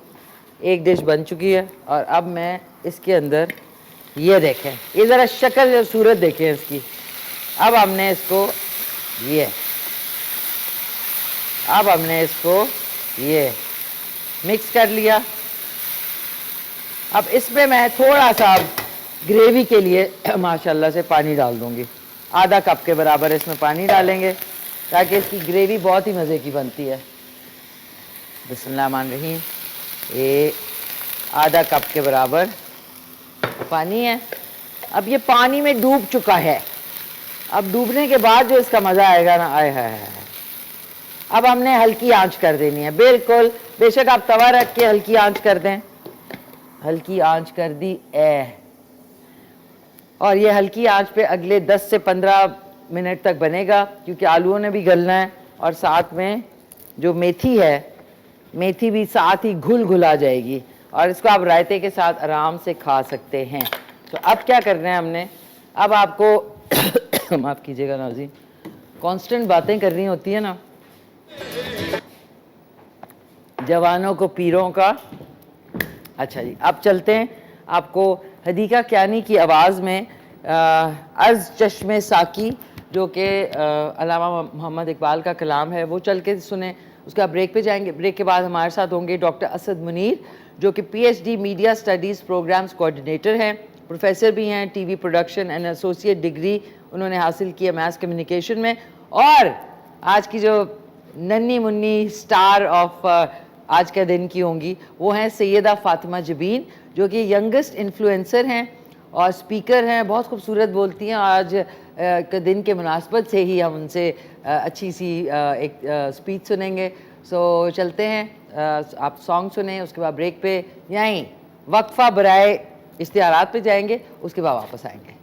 एक डिश बन चुकी है। और अब मैं इसके अंदर, ये देखें, ये ज़रा शक्ल और सूरत देखें इसकी। अब हमने इसको मिक्स कर लिया। अब इसमें मैं थोड़ा सा ग्रेवी के लिए माशाल्लाह से पानी डाल दूंगी, आधा कप के बराबर इसमें पानी डालेंगे ताकि इसकी ग्रेवी बहुत ही मज़े की बनती है। बिस्मिल्लाहिर्रहमानिर्रहीम। ये आधा कप के बराबर पानी है। अब ये पानी में डूब चुका है। अब डूबने के बाद जो इसका मज़ा आएगा ना, आए है। अब हमने हल्की आंच कर देनी है, बिल्कुल। बेशक आप तवा रख के हल्की आंच कर दें, हल्की आंच कर दी और ये हल्की आंच पे अगले 10 से 15 मिनट तक बनेगा, क्योंकि आलूओं ने भी गलना है और साथ में जो मेथी है, मेथी भी साथ ही घुल घुला जाएगी और इसको आप रायते के साथ आराम से खा सकते हैं। तो अब क्या करना है हमने, अब आपको माफ़ कीजिएगा नाज़रीन, कांस्टेंट बातें करनी होती है ना जवानों को पीरों का। अच्छा जी, अब चलते हैं। आपको हदीका कियानी की आवाज़ में अर्ज़ चश्मे साकी, जो कि अल्लामा मोहम्मद इकबाल का कलाम है, वो चल के सुने। उसका ब्रेक पे जाएंगे। ब्रेक के बाद हमारे साथ होंगे डॉक्टर असद मुनीर, जो कि PhD media studies programs coordinator हैं, प्रोफेसर भी हैं, TV production and associate degree उन्होंने हासिल की है मैस कम्युनिकेशन में। और आज की जो नन्ही मुन्नी स्टार ऑफ आज के दिन की होंगी वो हैं सैयदा फातिमा जबीन, जो कि यंगेस्ट इन्फ्लुएंसर हैं और स्पीकर हैं, बहुत खूबसूरत बोलती हैं। आज के दिन के मुनासबत से ही हम उनसे अच्छी सी एक स्पीच सुनेंगे। सो चलते हैं, आप सॉन्ग सुने, उसके बाद ब्रेक पे यहीं वक्फा बराए इश्तिहारात पे जाएंगे, उसके बाद वापस आएंगे।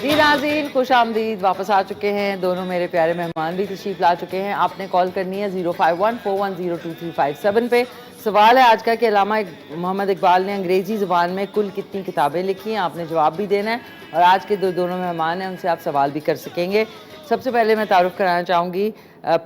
जी नाज़रीन, खुश आमदीद, वापस आ चुके हैं। दोनों मेरे प्यारे मेहमान भी तशरीफ़ ला चुके हैं। आपने कॉल करनी है 05141023357 पे। सवाल है आज का कि अल्लामा मोहम्मद इकबाल ने अंग्रेज़ी ज़ुबान में कुल कितनी किताबें लिखी हैं, आपने जवाब भी देना है। और आज के दोनों मेहमान हैं, उनसे आप सवाल भी कर सकेंगे। सबसे पहले मैं तारुफ़ कराना चाहूँगी,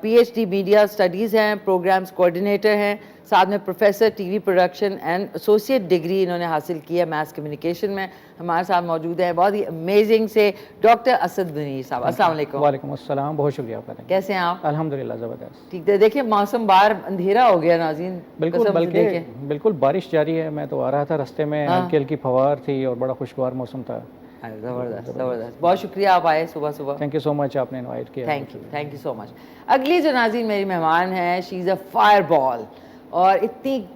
PhD मीडिया स्टडीज़ हैं, प्रोग्राम्स कोऑर्डिनेटर हैं, साथ में professor TV production and associate degree इन्होंने हासिल की है मैस कम्युनिकेशन में। हमारे साथ मौजूद हैं बहुत ही अमेजिंग से डॉक्टर असद मुनीर साहब। अस्सलाम वालेकुम। वालेकुम अस्सलाम, बहुत शुक्रिया आपका। कैसे हैं आप? अल्हम्दुलिल्लाह ज़बरदस्त। ठीक है। देखिए मौसम बाहर अंधेरा हो गया नाज़रीन, बिल्कुल, बल्कि बिल्कुल बारिश जारी है। मैं तो आ रहा था, रास्ते में हल्की हल्की फवार थी और बड़ा खुशगवार मौसम था। ज़बरदस्त ज़बरदस्त। बहुत शुक्रिया आप आए सुबह सुबह। थैंक यू सो मच, आपने इनवाइट किया। Thank you so much. अगली जो नाज़रीन मेरी मेहमान है, she is a fire ball, और इतनी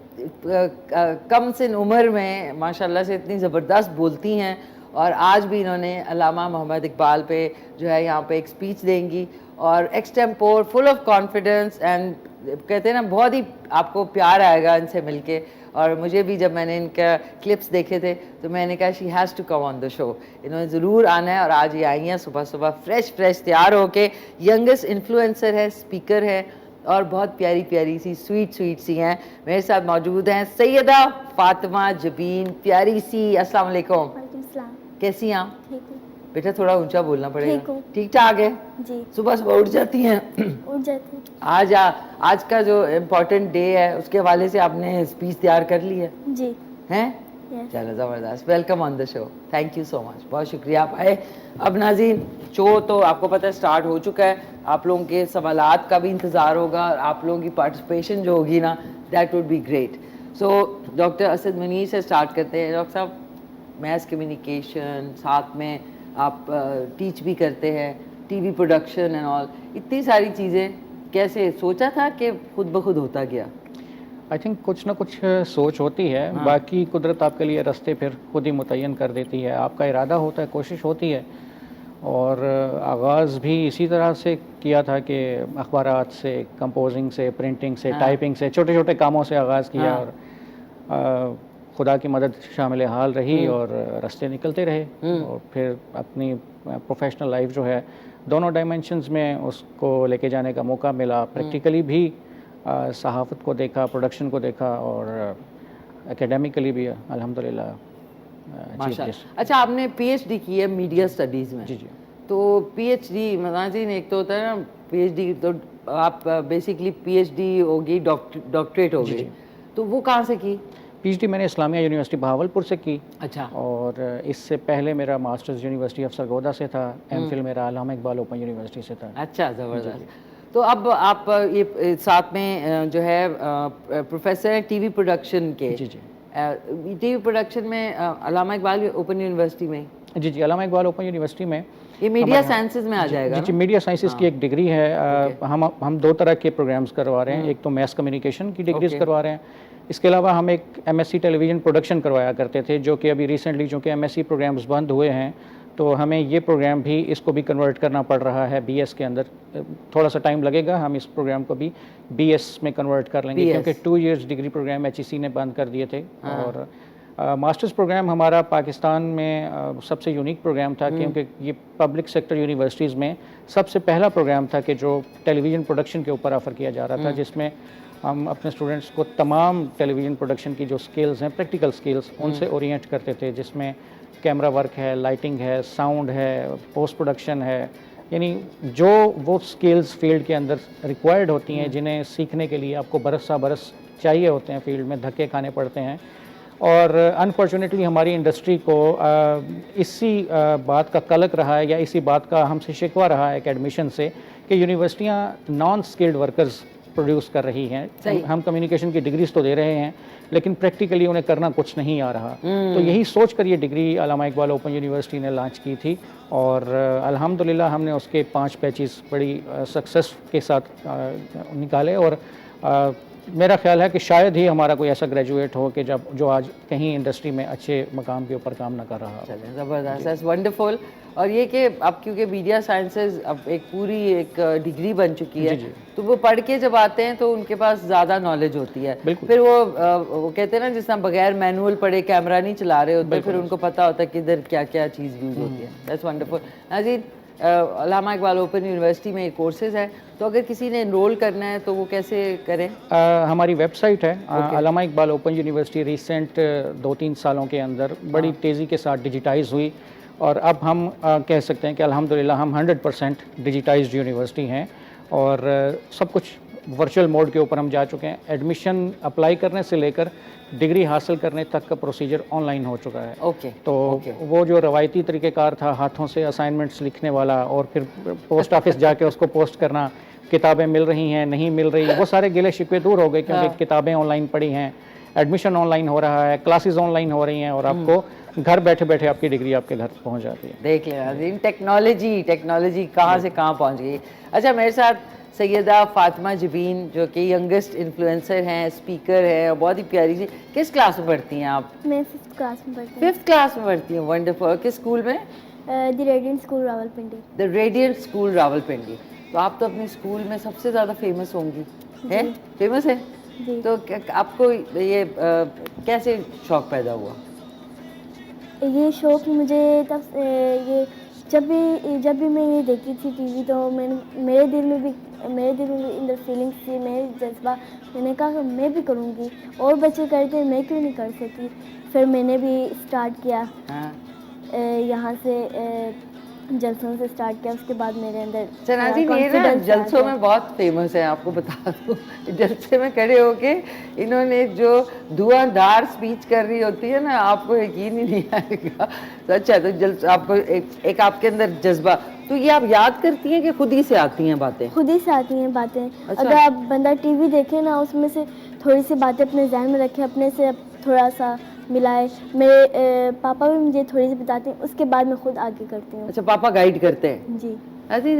कम सिन उम्र में माशाल्लाह से इतनी ज़बरदस्त बोलती हैं। और आज भी इन्होंने अल्लामा मोहम्मद इकबाल पे जो है यहाँ पे एक स्पीच देंगी और extempore, full of confidence and कहते हैं ना, बहुत ही आपको प्यार आएगा इनसे मिलके। और मुझे भी जब मैंने इनका क्लिप्स देखे थे तो मैंने कहा she has to come on the show, इन्होंने ज़रूर आना है। और आज ये आई हैं सुबह सुबह फ्रेश तैयार होके। यंगेस्ट इन्फ्लुएंसर है, स्पीकर है और बहुत प्यारी प्यारी सी स्वीट सी हैं। मेरे साथ मौजूद हैं सैयदा फातिमा जबीन, प्यारी सी। अस्सलाम वालेकुम। कैसी हैं आप? ठीक हूँ। बेटा थोड़ा ऊंचा बोलना पड़ेगा। ठीक हूँ। ठीक ठाक है जी। सुबह सुबह उठ जाती हैं? उठ जाती हूँ। आज का जो इम्पोर्टेंट डे है उसके हवाले से आपने स्पीच तैयार कर ली है? जी। हैं? Yes. चलो ज़बरदस्त। Welcome on the show. Thank you so much, बहुत शुक्रिया आप आए। अब नाज़रीन, शो तो आपको पता है स्टार्ट हो चुका है। आप लोगों के सवालात का भी इंतज़ार होगा और आप लोगों की पार्टिसिपेशन जो होगी ना, that would be great. So doctor Asad Munir से स्टार्ट करते हैं। डॉक्टर साहब, मैस कम्युनिकेशन, साथ में आप टीच भी करते हैं, TV प्रोडक्शन एंड ऑल, इतनी सारी चीज़ें, कैसे सोचा था कि खुद ब खुद होता गया? आई थिंक कुछ ना कुछ सोच होती है। हाँ। बाकी कुदरत आपके लिए रास्ते फिर खुद ही मुतय्यन कर देती है। आपका इरादा होता है, कोशिश होती है। और आगाज़ भी इसी तरह से किया था कि अखबारात से, कंपोजिंग से, प्रिंटिंग से, हाँ। टाइपिंग से, छोटे छोटे कामों से आगाज़ किया। हाँ। और खुदा की मदद शामिल हाल रही और रास्ते निकलते रहे। और फिर अपनी प्रोफेशनल लाइफ जो है, दोनों डायमेंशंस में उसको लेके जाने का मौका मिला। प्रैक्टिकली भी सहाफ़त को देखा, प्रोडक्शन को देखा और एकेडमिकली भी अल्हम्दुलिल्लाह। माशाल्लाह। अच्छा, आपने PhD की है मीडिया स्टडीज़ में? जी जी। तो PhD नाज़रीन, एक तो होता है ना PhD, तो आप बेसिकली PhD होगी, डॉक्टरेट हो गई, तो वो कहाँ से की? PhD मैंने इस्लामिया यूनिवर्सिटी बहावलपुर से की। अच्छा। और इससे पहले मेरा मास्टर्स यूनिवर्सिटी ऑफ सरगोदा से था। MPhil मेरा अल्लामा इकबाल ओपन यूनिवर्सिटी से था। अच्छा, ज़बरदस्त। तो अब आप ये साथ में जो है प्रोफेसर हैं टीवी प्रोडक्शन के। जी जी टीवी प्रोडक्शन में अल्लामा इकबाल ओपन यूनिवर्सिटी में। जी जी अल्लामा इकबाल ओपन यूनिवर्सिटी में ये मीडिया साइंसेज में आ जाएगा जी मीडिया साइंसेज की एक डिग्री है। हम 2 तरह के प्रोग्राम्स करवा रहे हैं। एक तो मैस कम्युनिकेशन की डिग्रीज करवा रहे हैं, इसके अलावा हम एक एमएससी टेलीविज़न प्रोडक्शन करवाया करते थे, जो कि अभी रिसेंटली चूँकि एमएससी प्रोग्राम्स बंद हुए हैं तो हमें ये प्रोग्राम भी इसको भी कन्वर्ट करना पड़ रहा है बीएस के अंदर। थोड़ा सा टाइम लगेगा, हम इस प्रोग्राम को भी बीएस में कन्वर्ट कर लेंगे क्योंकि 2 इयर्स डिग्री प्रोग्राम एचईसी ने बंद कर दिए थे। और मास्टर्स प्रोग्राम हमारा पाकिस्तान में सबसे यूनिक प्रोग्राम था क्योंकि ये पब्लिक सेक्टर यूनिवर्सिटीज़ में सबसे पहला प्रोग्राम था कि जो टेलीविज़न प्रोडक्शन के ऊपर ऑफ़र किया जा रहा था, जिसमें हम अपने स्टूडेंट्स को तमाम टेलीविज़न प्रोडक्शन की जो स्किल्स हैं, प्रैक्टिकल स्किल्स, उनसे ओरिएंट करते थे, जिसमें कैमरा वर्क है, लाइटिंग है, साउंड है, पोस्ट प्रोडक्शन है, यानी जो वो स्किल्स फील्ड के अंदर रिक्वायर्ड होती हैं जिन्हें सीखने के लिए आपको बरस चाहिए होते हैं, फील्ड में धक्के खाने पड़ते हैं। और अनफॉर्चुनेटली हमारी इंडस्ट्री को इसी बात का कलक रहा है या इसी बात का हमसे शिकवा रहा है एकेडमिशन से कि यूनिवर्सिटियाँ नॉन स्किल्ड वर्कर्स प्रोड्यूस कर रही हैं। हम कम्युनिकेशन की डिग्रीज तो दे रहे हैं लेकिन प्रैक्टिकली उन्हें करना कुछ नहीं आ रहा। तो यही सोच कर ये डिग्री अल्लामा इकबाल ओपन यूनिवर्सिटी ने लॉन्च की थी और अल्हम्दुलिल्लाह हमने उसके 5 बैचेस बड़ी सक्सेस के साथ निकाले। और मेरा ख्याल है कि शायद ही हमारा कोई ऐसा ग्रेजुएट हो कि जो आज कहीं इंडस्ट्री में अच्छे मकाम के ऊपर काम ना कर रहा हो। चलें, ज़बरदस्त, दैट्स वंडरफुल। और ये कि अब क्योंकि मीडिया साइंसेज अब एक पूरी एक डिग्री बन चुकी है, तो वो पढ़ के जब आते हैं तो उनके पास ज़्यादा नॉलेज होती है। फिर वो कहते हैं ना, जिस तरह बगैर मैनुअल पढ़े कैमरा नहीं चला रहे होते, फिर उनको पता होता है कि इधर क्या क्या चीज़ यूज़ होती है। That's wonderful. नाज़रीन, अल्लामा इकबाल ओपन यूनिवर्सिटी में कोर्सेज है, तो अगर किसी ने एनरोल करना है तो वो कैसे करें? हमारी वेबसाइट है अल्लामा इकबाल ओपन यूनिवर्सिटी। रिसेंट 2-3 सालों के अंदर बड़ी तेज़ी के साथ डिजिटाइज हुई और अब हम कह सकते हैं कि अल्हम्दुलिल्लाह हम 100% डिजिटाइज्ड यूनिवर्सिटी हैं और सब कुछ वर्चुअल मोड के ऊपर हम जा चुके हैं। एडमिशन अप्लाई करने से लेकर डिग्री हासिल करने तक का प्रोसीजर ऑनलाइन हो चुका है। तो वो जो रवायती तरीक़ेकार था, हाथों से असाइनमेंट्स लिखने वाला और फिर पोस्ट ऑफिस जाके उसको पोस्ट करना, किताबें मिल रही हैं नहीं मिल रही, वो सारे गिले शिकवे दूर हो गए क्योंकि किताबें ऑनलाइन पढ़ी हैं, एडमिशन ऑनलाइन हो रहा है, क्लासेस ऑनलाइन हो रही हैं और आपको घर बैठे बैठे आपकी डिग्री आपके घर पहुंच जाती है। देख लें टेक्नोलॉजी कहाँ से कहाँ पहुंच गई। अच्छा, मेरे साथ सैयदा फातिमा जबीन जो कि यंगेस्ट इन्फ्लुएंसर हैं, स्पीकर हैं और बहुत ही प्यारी सी। किस क्लास में पढ़ती हैं आप? मैं 5th क्लास में पढ़ती हूँ। 5th क्लास में पढ़ती हैं, वंडरफुल। किस स्कूल में? The radiant school Rawalpindi. The radiant school Rawalpindi. तो आप तो अपने स्कूल में सबसे ज़्यादा फेमस होंगी, है? फेमस है जी। तो आपको ये कैसे शौक़ पैदा हुआ? ये शौक़ मुझे तब ये जब भी मैं ये देखती थी टीवी, तो मेरे दिल में भी अंदर फीलिंग्स थी, मेरे जज्बा, मैंने कहा मैं भी करूँगी, और बच्चे करते मैं क्यों नहीं कर सकती। फिर मैंने भी स्टार्ट किया, यहाँ से जलसों से स्टार्ट किया। उसके बाद मेरे अंदर नाज़रीन, ये ना जलसों में बहुत फेमस है, आपको बता दूँ। जलसे में खड़े होके इन्होंने जो धुआंधार स्पीच कर रही होती है ना, आपको यकीन ही नहीं आएगा। तो अच्छा, तो जलसा आपको एक आपके अंदर जज्बा, तो ये आप याद करती हैं कि खुद ही से आती हैं बातें? खुद ही से आती हैं बातें। अच्छा। अगर आप बंदा टीवी देखे ना, उसमें से थोड़ी सी बातें अपने जहन में रखें, अपने से थोड़ा सा मिलाए। मेरे पापा भी मुझे थोड़ी सी बताते हैं, उसके बाद मैं खुद आगे करती हूँ। अच्छा, पापा गाइड करते हैं? जी। अरे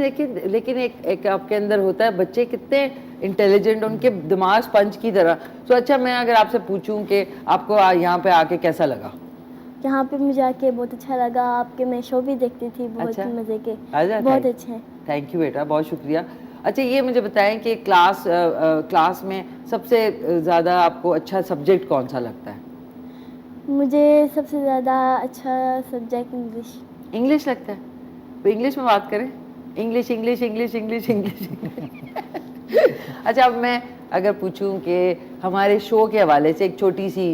लेकिन एक आपके अंदर होता है, बच्चे कितने इंटेलिजेंट, उनके दिमाग स्पंज की तरह। तो अच्छा, मैं अगर आपसे पूछूं कि आपको यहाँ पे आके कैसा लगा? यहाँ पे मुझे आके बहुत अच्छा लगा। आपके मैं शो भी देखती थी, बहुत मज़े के, बहुत अच्छे हैं। थैंक यू बेटा, बहुत शुक्रिया। अच्छा, ये मुझे बताएं कि क्लास में सबसे ज़्यादा आपको अच्छा सब्जेक्ट कौन सा लगता है? मुझे सबसे ज़्यादा अच्छा सब्जेक्ट इंग्लिश लगता है। तो इंग्लिश में बात करें। इंग्लिश। अच्छा, अब मैं अगर पूछूं कि हमारे शो के हवाले से एक छोटी सी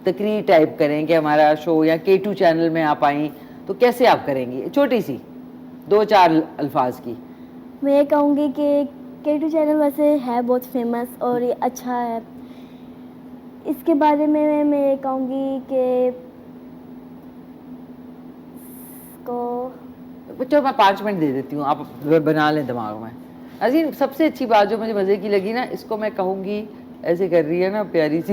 तकरीर टाइप करें कि हमारा शो या K2 चैनल में आप आई, तो कैसे आप करेंगी? छोटी सी 2-4 अल्फाज की। मैं ये कहूँगी कि K2 चैनल वैसे है बहुत फेमस और ये अच्छा है। इसके बारे में मैं ये कहूँगी कि बच्चों, मैं 5 मिनट दे देती हूँ, आप बना लें दिमाग में। अजीम सबसे अच्छी बात जो मुझे मज़े की लगी ना, इसको मैं कहूँगी, ऐसे कर रही है ना प्यारी सी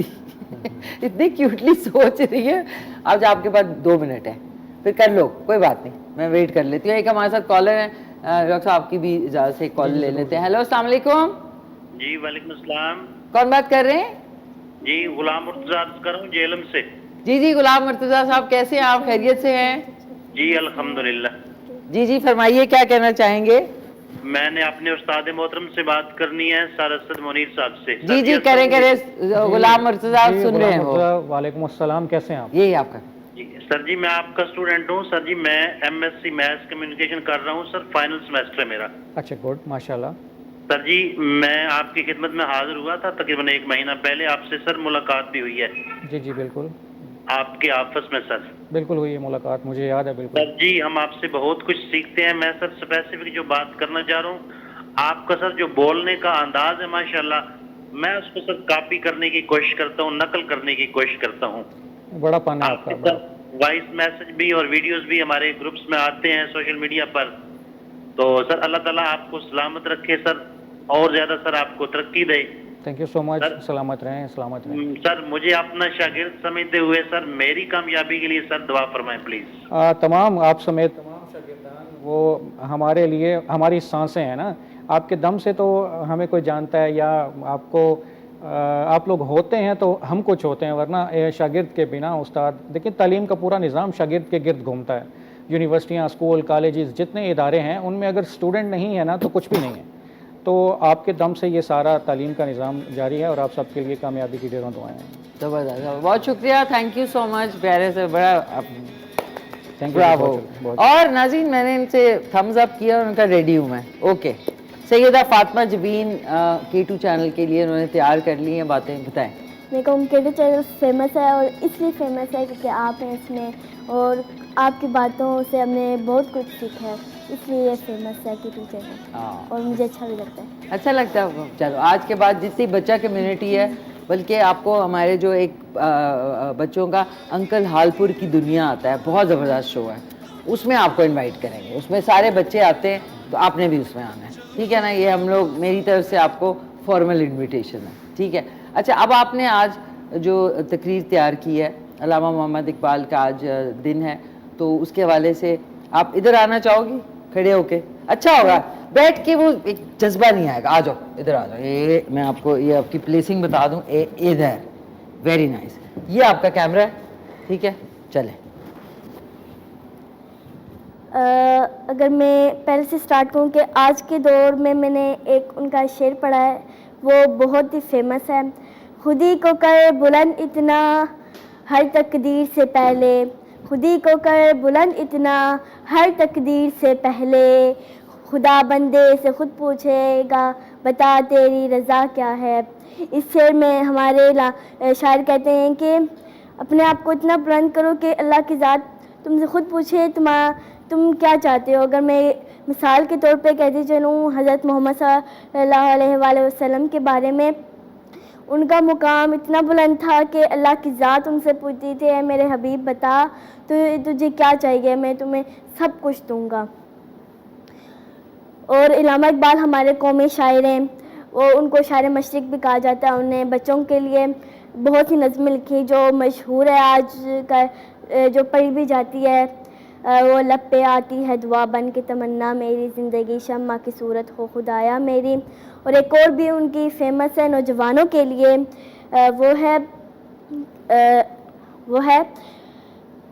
इतनी क्यूटली सोच रही है। आज आपके पास 2 मिनट है, फिर कर लो, कोई बात नहीं, मैं वेट कर लेती हूँ। एक हमारे साथ कॉलर है, डॉक्टर साहब आपकी भी इजाज़त से कॉल ले लेते हैं। हेलो, अस्सलाम वालेकुम। जी वालेकुम अस्सलाम। कौन बात कर रहे हैं? जी गुलाम मुर्तजा अर्ज कर रहा हूँ जेलम से। जी गुलाम मुर्तजा साहब, कैसे हैं आप? खैरियत से हैं? जी अल्हम्दुलिल्लाह। जी फरमाइए, क्या कहना चाहेंगे? मैंने अपने उस्ताद मोहतरम से बात करनी है, सर असद मुनीर साहब से। जी करें गुलाम मुर्तजा, आप सुन रहे हैं वो। वालेकुम अस्सलाम, कैसे हैं आप? यही आपका। जी सर जी, मैं आपका स्टूडेंट हूँ सर जी। मैं MSc मैथ्स कम्युनिकेशन कर रहा हूँ सर, फाइनल सेमेस्टर है मेरा। अच्छा, गुड, माशाल्लाह। सर जी मैं आपकी खिदमत में हाजिर हुआ था तकरीबन 1 महीना पहले। आपसे सर मुलाकात भी हुई है। जी बिल्कुल, आपके ऑफिस में सर। बिल्कुल हुई है मुलाकात, मुझे याद है बिल्कुल। सर जी हम आपसे बहुत कुछ सीखते हैं। मैं सर स्पेसिफिक जो बात करना चाह रहा हूँ, आपका सर जो बोलने का अंदाज है माशाल्लाह, मैं उसको सर कॉपी करने की कोशिश करता हूँ, नकल करने की कोशिश करता हूँ। बड़ा पाना है आपके आपका। सर वॉइस मैसेज भी और वीडियोस भी हमारे ग्रुप्स में आते हैं सोशल मीडिया पर। तो सर अल्लाह ताला आपको सलामत रखे सर, और ज्यादा सर आपको तरक्की दे। Thank you so much. Sir, सलामत रहें, सलामत रहें। सर मुझे अपना शागिर्द समझते हुए सर मेरी कामयाबी के लिए सर दुआ फरमाएं प्लीज। तमाम आप समेत तमाम शागिर्दान वो हमारे लिए हमारी सांसें हैं ना। आपके दम से तो हमें कोई जानता है, या आपको आप लोग होते हैं तो हम कुछ होते हैं, वरना शागिर्द के बिना उस्ताद। देखिए तालीम का पूरा निज़ाम शागिर्द के गिर्द घूमता है। यूनिवर्सिटियाँ, स्कूल, कॉलेजेस, जितने इदारे हैं उनमें अगर स्टूडेंट नहीं है ना तो कुछ भी नहीं है। तो आपके दम से ये सारा तालीम का निज़ाम जारी है, और आप सबके लिए कामयाबी की ढेरों दुआएं हैं। ज़बरदस्त, बहुत शुक्रिया, थैंक यू सो मच, प्यारे से, बड़ा थैंक यू। ब्रावो। और नाज़रीन, मैंने इनसे थम्स अप किया, उनका रेडी हूँ मैं। Okay, Syeda Fatima Jabeen K2 channel के लिए उन्होंने तैयार कर ली हैं बातें, बताएं। मेरे को K2 चैनल फेमस है, और इसलिए फेमस है क्योंकि आप हैं इसमें, और आपकी बातों से हमने बहुत कुछ सीखा है, इसलिए ये फेमस है K2 चैनल। और मुझे अच्छा भी लगता है। अच्छा लगता है। चलो, आज के बाद जितनी बच्चा कम्युनिटी है, बल्कि आपको हमारे जो एक बच्चों का अंकल हालपुर की दुनिया आता है, बहुत ज़बरदस्त शो है, उसमें आपको इनवाइट करेंगे। उसमें सारे बच्चे आते हैं, तो आपने भी उसमें आना है, ठीक है ना? ये हम लोग, मेरी तरफ से आपको फॉर्मल इनविटेशन है, ठीक है? अच्छा, अब आपने आज जो तकरीर तैयार की है, अल्लामा मोहम्मद इकबाल का आज दिन है, तो उसके हवाले से आप इधर आना चाहोगी खड़े होके? अच्छा होगा, बैठ के वो एक जज्बा नहीं आएगा। आ जाओ, इधर आ जाओ। ये मैं आपको ये आपकी प्लेसिंग बता दूं, इधर, वेरी नाइस। ये आपका कैमरा है, ठीक है? चलें। अगर मैं पहले से स्टार्ट करूँ कि आज के दौर में मैंने एक उनका शेर पढ़ा है, वो बहुत ही फेमस है। खुदी को कर बुलंद इतना हर तकदीर से पहले, खुदी को कर बुलंद इतना हर तकदीर से पहले, खुदा बंदे से खुद पूछेगा बता तेरी रज़ा क्या है। इस शेर में हमारे शायर कहते हैं कि अपने आप को इतना बुलंद करो कि अल्लाह की ज़ात तुमसे खुद पूछे तुम क्या चाहते हो। अगर मैं मिसाल के तौर पे कहती चलूँ हज़रत मोहम्मद सल्लल्लाहु अलैहि वसल्लम के बारे में, उनका मुकाम इतना बुलंद था कि अल्लाह की ज़ात उनसे पूछती थी, मेरे हबीब बता तो तुझे क्या चाहिए, मैं तुम्हें सब कुछ दूंगा। और अल्लामा इकबाल हमारे कौमी शायर हैं, वो उनको शायर मशरिक़ भी कहा जाता है। उन्हें बच्चों के लिए बहुत सी नज़में लिखी जो मशहूर है आज का, जो पढ़ी भी जाती है। वो लब पे आती है दुआ बन के तमन्ना मेरी, ज़िंदगी शम्मा की सूरत हो खुदाया मेरी। और एक और भी उनकी फेमस है नौजवानों के लिए, वो है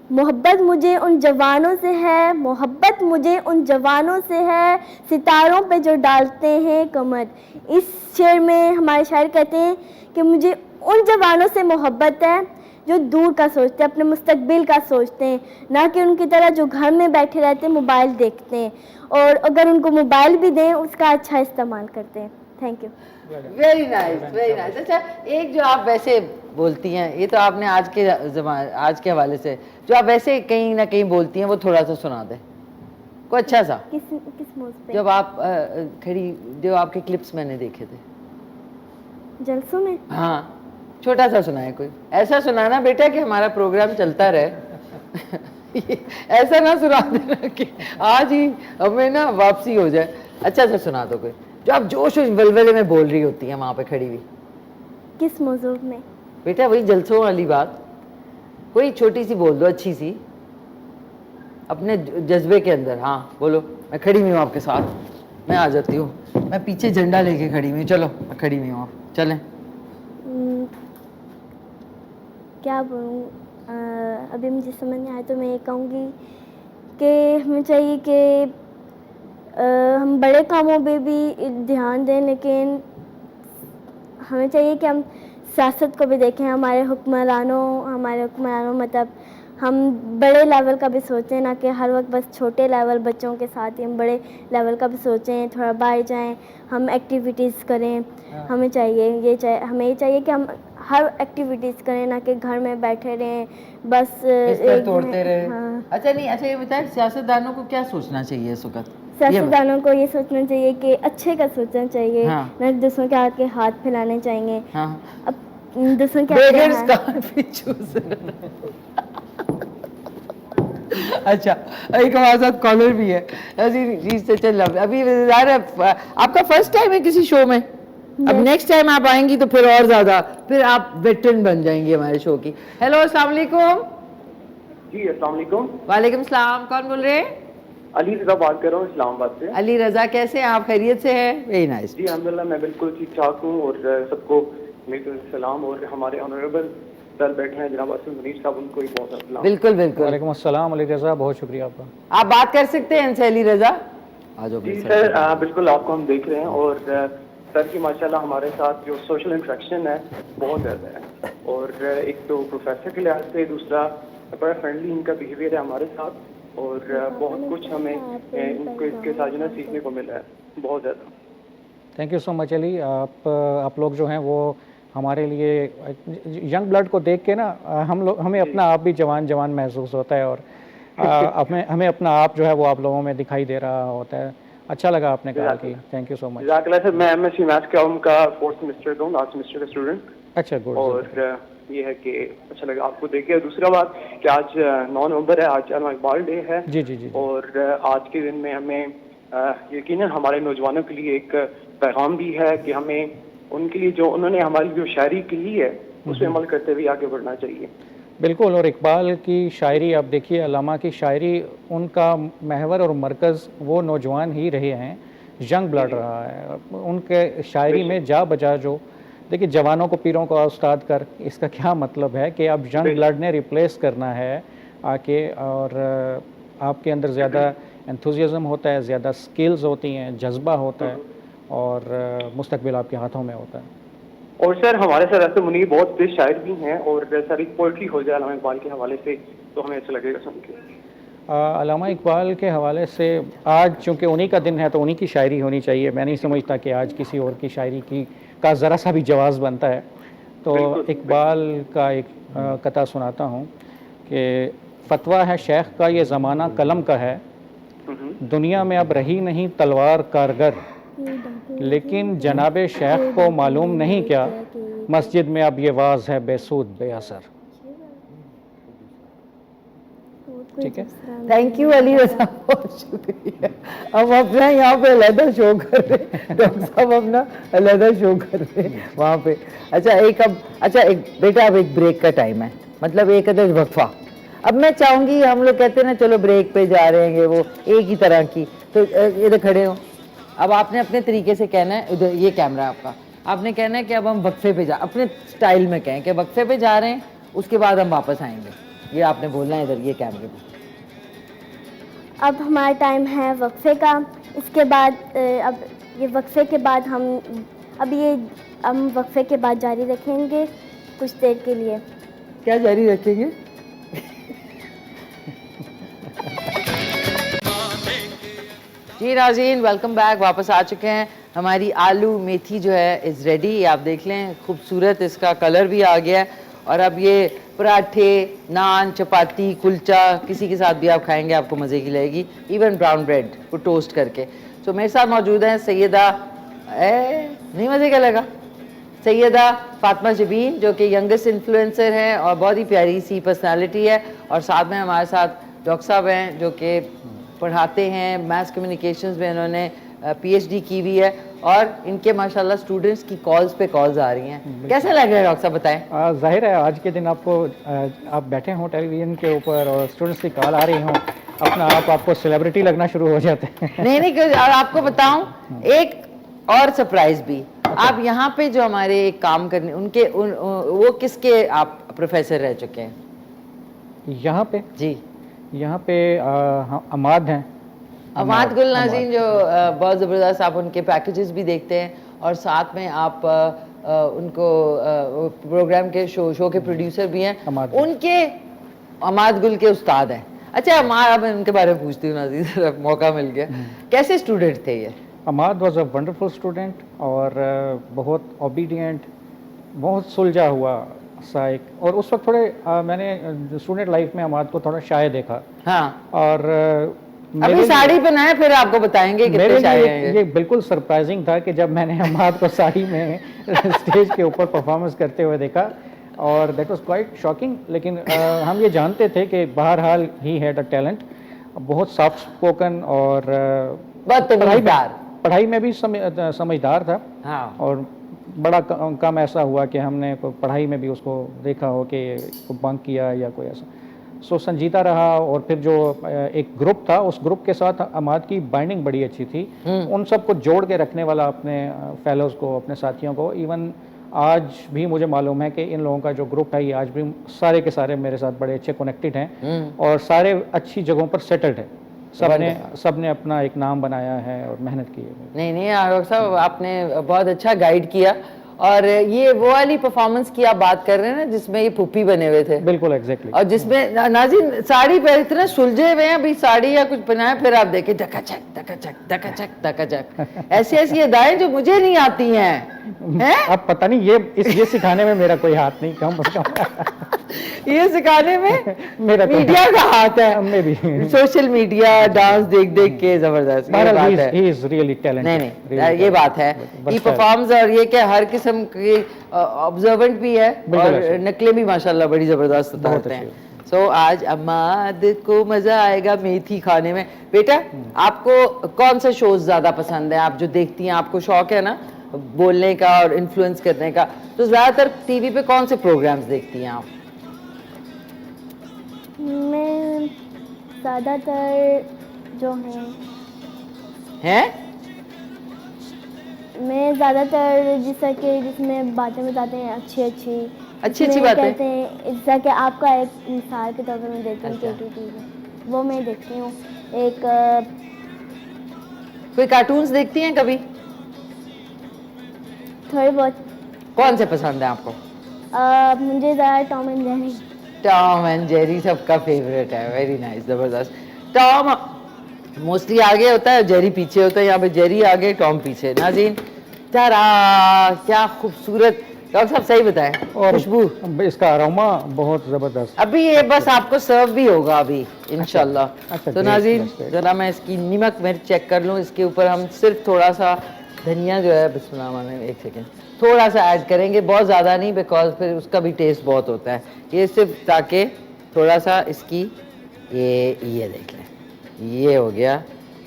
मोहब्बत मुझे उन जवानों से है, मोहब्बत मुझे उन जवानों से है, सितारों पे जो डालते हैं कमर। इस शेर में हमारे शायर कहते हैं कि मुझे उन जवानों से मोहब्बत है जो दूर का सोचते हैं, अपने मुस्तकबिल का सोचते हैं, ना कि उनकी तरह जो घर में बैठे रहते हैं मोबाइल देखते हैं, और अगर उनको मोबाइल भी दें उसका अच्छा इस्तेमाल करते हैं। Thank you. Very nice, very nice. अच्छा, एक जो आप वैसे बोलती हैं, ये तो आपने आज के हवाले से जो आप वैसे कहीं ना कहीं बोलती हैं, वो थोड़ा सा सुना दें कोई अच्छा सा। किस मौजूद पे? जब आप खड़ी, जो आपके क्लिप्स मैंने देखे थे जलसों में। हाँ, छोटा सा सुनाए कोई। ऐसा सुनाना बेटा कि हमारा प्रोग्राम चलता रहे ऐसा ना सुना देना कि आज ही हमें ना वापसी हो जाए। अच्छा सा सुना दो कोई, जो आप जोश और वलवले में बोल रही होती हैं वहाँ पे खड़ी हुई? किस मौजूद में? बेटा वही जलसों वाली बात, कोई छोटी सी बोल दो, अच्छी सी, अपने जज्बे के अंदर। हाँ बोलो, मैं खड़ी हुई हूँ आपके साथ, मैं आ जाती हूँ, मैं पीछे झंडा लेके खड़ी हुई हूँ, चलो मैं खड़ी हुई हूँ, आप चलें। क्या बोलूँ, अभी मुझे समझ नहीं आया, तो मैं ये कहूँगी कि हमें चाहिए कि हम बड़े कामों पे भी ध्यान दें, लेकिन हमें चाहिए कि हम सियासत को भी देखें। हमारे हुक्मरानों मतलब हम बड़े लेवल का भी सोचें, ना कि हर वक्त बस छोटे लेवल बच्चों के साथ ही, हम बड़े लेवल का भी सोचें, थोड़ा बाहर जाएं, हम एक्टिविटीज़ करें। हमें ये चाहिए कि हम हर एक्टिविटीज़ करें, ना कि घर में बैठे रहें बस बिस्तर तोड़ते रहे। हाँ। अच्छा नहीं, अच्छा ये बताएं सियासतदानों को क्या सोचना चाहिए इस वक्त? सियासतदानों को ये सोचना चाहिए कि अच्छे का सोचना चाहिए, हाँ। ना दूसरों के आके हाथ फैलाने चाहिए। हाँ। अब दूसरों के आगे Beggars हाथ- can't be chosen. अच्छा, एक हमारे साथ कॉलर भी है, ऐसी चीज से चल रहा। अभी ज़ाहिर है आपका फर्स्ट टाइम है किसी शो में, अब नेक्स्ट टाइम आप आएंगी तो फिर और ज्यादा, फिर आप वेटरन बन जाएंगी हमारे शो की। हेलो, अस्सलाम वालेकुम। जी अस्सलाम वालेकुम। वालेकुम सलाम, कौन बोल रहे हैं? अली रजा बात कर रहा हूँ इस्लामाबाद से। अली रजा, कैसे हैं आप? खैरियत से हैं? Very nice. जी अल्हम्दुलिल्लाह, मैं बिल्कुल ठीक ठाक हूँ और सबको मेरी तरफ से सलाम, और हमारे ऑनरेबल सर बैठे हैं जनाब असद मुनीर साहब, उनको भी बहुत सलाम। बिल्कुल बिल्कुल। वालेकुम अस्सलाम अली रज़ा, बहुत शुक्रिया आपका। आप बात कर सकते हैं इनसे, अली रजा आ जाओ। जी सर, बिल्कुल आपको हम देख रहे हैं, और सर की माशाल्लाह हमारे साथ जो सोशल इंटरेक्शन है बहुत ज़्यादा है, और एक तो प्रोफेसर के लिहाज से, दूसरा बड़ा फ्रेंडली इनका बिहेवियर है हमारे साथ, और बहुत कुछ हमें इनको इसके साथ जो है सीखने को मिला है बहुत ज़्यादा। Thank you so much Ali. आप लोग जो हैं वो हमारे लिए, यंग ब्लड को देख के ना हमें अपना आप भी जवान महसूस होता है, और हमें अपना आप जो है वो आप लोगों में दिखाई दे रहा होता है। अच्छा लगा आपने कहा कि थैंक यू सो मच। जज़ाकल्लाह सर, मैं एमएससी मैथ्स का उनका 4th सेमेस्टर का हूँ, लास्ट सेमेस्टर का स्टूडेंट। अच्छा, गुड। और ये है कि अच्छा लगा आपको देख के। दूसरा बात कि आज 9 नवंबर है, आज अल्लामा इकबाल डे है। जी जी जी। और आज के दिन में हमें यकीनन हमारे नौजवानों के लिए एक पैगाम भी है कि हमें उनके लिए जो उन्होंने हमारी जो शायरी की है उस पर अमल करते हुए आगे बढ़ना चाहिए। बिल्कुल, और इकबाल की शायरी आप देखिए, अल्लामा की शायरी, उनका महवर और मरकज़ वो नौजवान ही रहे हैं, यंग ब्लड रहा है उनके शायरी में। जा बजा जो देखिए, जवानों को पीरों को उस्ताद कर, इसका क्या मतलब है कि अब यंग ब्लड ने रिप्लेस करना है आके, और आपके अंदर ज़्यादा एंथुजियाज़म होता है, ज़्यादा स्किल्स होती हैं, जज्बा होता है, और मुस्तकबिल आपके हाथों में होता है। और सर हमारे सर असद मुनीर बहुत तेज शायर भी हैं, और सर एक पोइट्री हो जाए अल्लामा इकबाल के हवाले से तो हमें अच्छा लगेगा सुन के। अल्लामा इकबाल के हवाले से आज चूँकि उन्हीं का दिन है तो उन्हीं की शायरी होनी चाहिए। मैं नहीं समझता कि आज किसी और की शायरी का ज़रा सा भी जवाज़ बनता है। तो इकबाल का एक कथा सुनाता हूँ कि फतवा है शेख का, ये ज़माना कलम का है, दुनिया में अब रही नहीं तलवार कारगर, लेकिन जनाबे शेख को मालूम नहीं क्या, मस्जिद में अब ये वाज है बेसूद बेअसर। ठीक है, थैंक यू अली रजा, बहुत शुक्रिया। हम अपना यहाँ पे अलहदा शो कर रहे हैं, डॉक्टर साहब अपना अलहदा शो कर रहे हैं वहाँ पे। अच्छा एक बेटा, अब एक ब्रेक का टाइम है, मतलब एक अदर वक्फा। अब मैं चाहूँगी, हम लोग कहते हैं ना चलो ब्रेक पे जा रहे हैं, वो एक ही तरह की, तो इधर खड़े हो। अब आपने अपने तरीके से कहना है, उधर ये कैमरा आपका, आपने कहना है कि अब हम वक्फे पे जा, अपने स्टाइल में कहें कि वक्फे पे जा रहे हैं, उसके बाद हम वापस आएंगे, ये आपने बोलना है इधर ये कैमरे पे। अब हमारा टाइम है वक्फे का, इसके बाद अब ये वक्फे के बाद हम वक्फे के बाद जारी रखेंगे कुछ देर के लिए। क्या जारी रखेंगे? जी नाज़रीन, वेलकम बैक, वापस आ चुके हैं। हमारी आलू मेथी जो है इज़ रेडी, आप देख लें, खूबसूरत इसका कलर भी आ गया है। और अब ये पराठे, नान, चपाती, कुलचा, किसी के साथ भी आप खाएंगे आपको मज़े की लगेगी, इवन ब्राउन ब्रेड को टोस्ट करके। तो मेरे साथ मौजूद हैं सैयदा, नहीं मज़े का लगा, सैयदा फातिमा जबीन, जो कि यंगेस्ट इन्फ्लुएंसर हैं और बहुत ही प्यारी सी पर्सनालिटी है। और साथ में हमारे साथ डॉक्टर साहब हैं जो कि पढ़ाते हैं, मास कम्युनिकेशंस में इन्होंने PhD की हुई है, और इनके माशाल्लाह स्टूडेंट्स की कॉल्स पे कॉल्स आ रही हैं। कैसा लग रहा है डॉक्टर साहब, बताएं। जाहिर है आज के दिन आपको आप बैठे हों टेलीविज़न के ऊपर और स्टूडेंट्स की कॉल आ रही हों, अपना आपको सेलिब्रिटी लगना शुरू हो जाते हैं। नहीं, और आपको बताऊं एक और सरप्राइज भी, आप यहाँ पे जो हमारे काम करने वो किसके आप प्रोफेसर रह चुके हैं यहाँ पे? जी, यहाँ पे अमाद हैं, अमाद गुल नाज़रीन, जो बहुत ज़बरदस्त, आप उनके पैकेजेस भी देखते हैं और साथ में आप उनको प्रोग्राम के शो के प्रोड्यूसर भी हैं, उनके अमाद गुल के उस्ताद हैं। अच्छा अब उनके बारे में पूछती हूँ नाज़रीन, मौका मिल गया, कैसे स्टूडेंट थे ये? अमाद वॉज अ वंडरफुल स्टूडेंट और बहुत ओबीडियंट, बहुत सुलझा हुआ सा एक, और उस वक्त थोड़े मैंने स्टूडेंट लाइफ में अमाद को थोड़ा शाय देखा। हाँ, और अभी साड़ी पहनाए फिर आपको बताएंगे कितने शाय हैं ये बिल्कुल सरप्राइजिंग था कि जब मैंने अमाद को साड़ी में स्टेज के ऊपर परफॉर्मेंस करते हुए देखा, और दैट वाज क्वाइट शॉकिंग। लेकिन हम ये जानते थे कि बहरहाल ही हैड अ टैलेंट, बहुत सॉफ्ट स्पोकन और पढ़ाई में भी समझदार था। हाँ। और बड़ा कम ऐसा हुआ कि हमने पढ़ाई में भी उसको देखा हो कि बंक किया या कोई ऐसा। सो संजीदा रहा, और फिर जो एक ग्रुप था उस ग्रुप के साथ अमाद की बाइंडिंग बड़ी अच्छी थी, उन सबको जोड़ के रखने वाला अपने फेलोज़ को, अपने साथियों को। इवन आज भी मुझे मालूम है कि इन लोगों का जो ग्रुप है ये आज भी सारे के सारे मेरे साथ बड़े अच्छे कनेक्टेड हैं और सारे अच्छी जगहों पर सेटल्ड है। सबने अपना एक नाम बनाया है और मेहनत की है। नहीं डॉक्टर साहब, आपने बहुत अच्छा गाइड किया। और ये वो वाली परफॉर्मेंस की आप बात कर रहे हैं ना जिसमें ये पुप्पी बने हुए थे? बिल्कुल एग्जैक्टली। और जिसमें नाज़रीन साड़ी पे इतने सुलझे हुए हैं, अभी साड़ी या कुछ पहनाए फिर आप देखें धकाचक धकाचक धकाचक धकाचक, ऐसी ऐसी अदाएं जो मुझे नहीं आती हैं। अब पता नहीं ये सिखाने में मेरा कोई हाथ नहीं, कम से कम ये सिखाने में मेरा मीडिया का हाथ है, हमें भी सोशल मीडिया डांस देख देख के जबरदस्त। ये बात है, he is really talented, नहीं ये बात है, he performs, और ये क्या हर किस्म की ऑब्जर्वेंट भी है और नकलें भी माशाल्लाह बड़ी जबरदस्त उतारते हैं। सो आज अमाद को मजा आएगा मेथी खाने में। बेटा आपको कौन सा शोज ज्यादा पसंद है, आप जो देखती हैं, आपको शौक है ना बोलने का और इन्फ्लुएंस करने का, तो ज्यादातर टीवी पे कौन से प्रोग्राम्स देखती हैं आप? मैं ज़्यादातर जो हैं मैं ज़्यादातर जिसमें बातें बताते हैं अच्छी बातें कहते हैं, जैसा कि आपका एक मिसाल के तौर पर मैं देखती हूँ KTV, वो मैं देखती हूँ। एक कोई कार्टून्स देखती हैं कभी? थोड़े बहुत। कौन से पसंद है आपको? मुझे ज़्यादा Tom and Jerry. Tom and Jerry सबका फेवरेट है, वेरी नाइस, जबरदस्त। टॉम मोस्टली आगे होता है, जेरी पीछे होता है, यहाँ पे जेरी आगे टॉम पीछे। नाज़रीन तारा क्या खूबसूरत, डॉक्टर साहब सही बताएं, और खुशबू इसका अरोमा बहुत जबरदस्त। अभी ये बस आपको सर्व भी होगा अभी इंशाल्लाह। अच्छा, तो नाज़रीन जरा मैं इसकी नमक मिर्च चेक कर लूँ, इसके ऊपर हम सिर्फ थोड़ा सा धनिया जो है, बिस्मिल्लाह, एक सेकेंड, थोड़ा सा ऐड करेंगे, बहुत ज़्यादा नहीं, बिकॉज फिर उसका भी टेस्ट बहुत होता है। ये सिर्फ ताकि थोड़ा सा इसकी ये देख लें, ये हो गया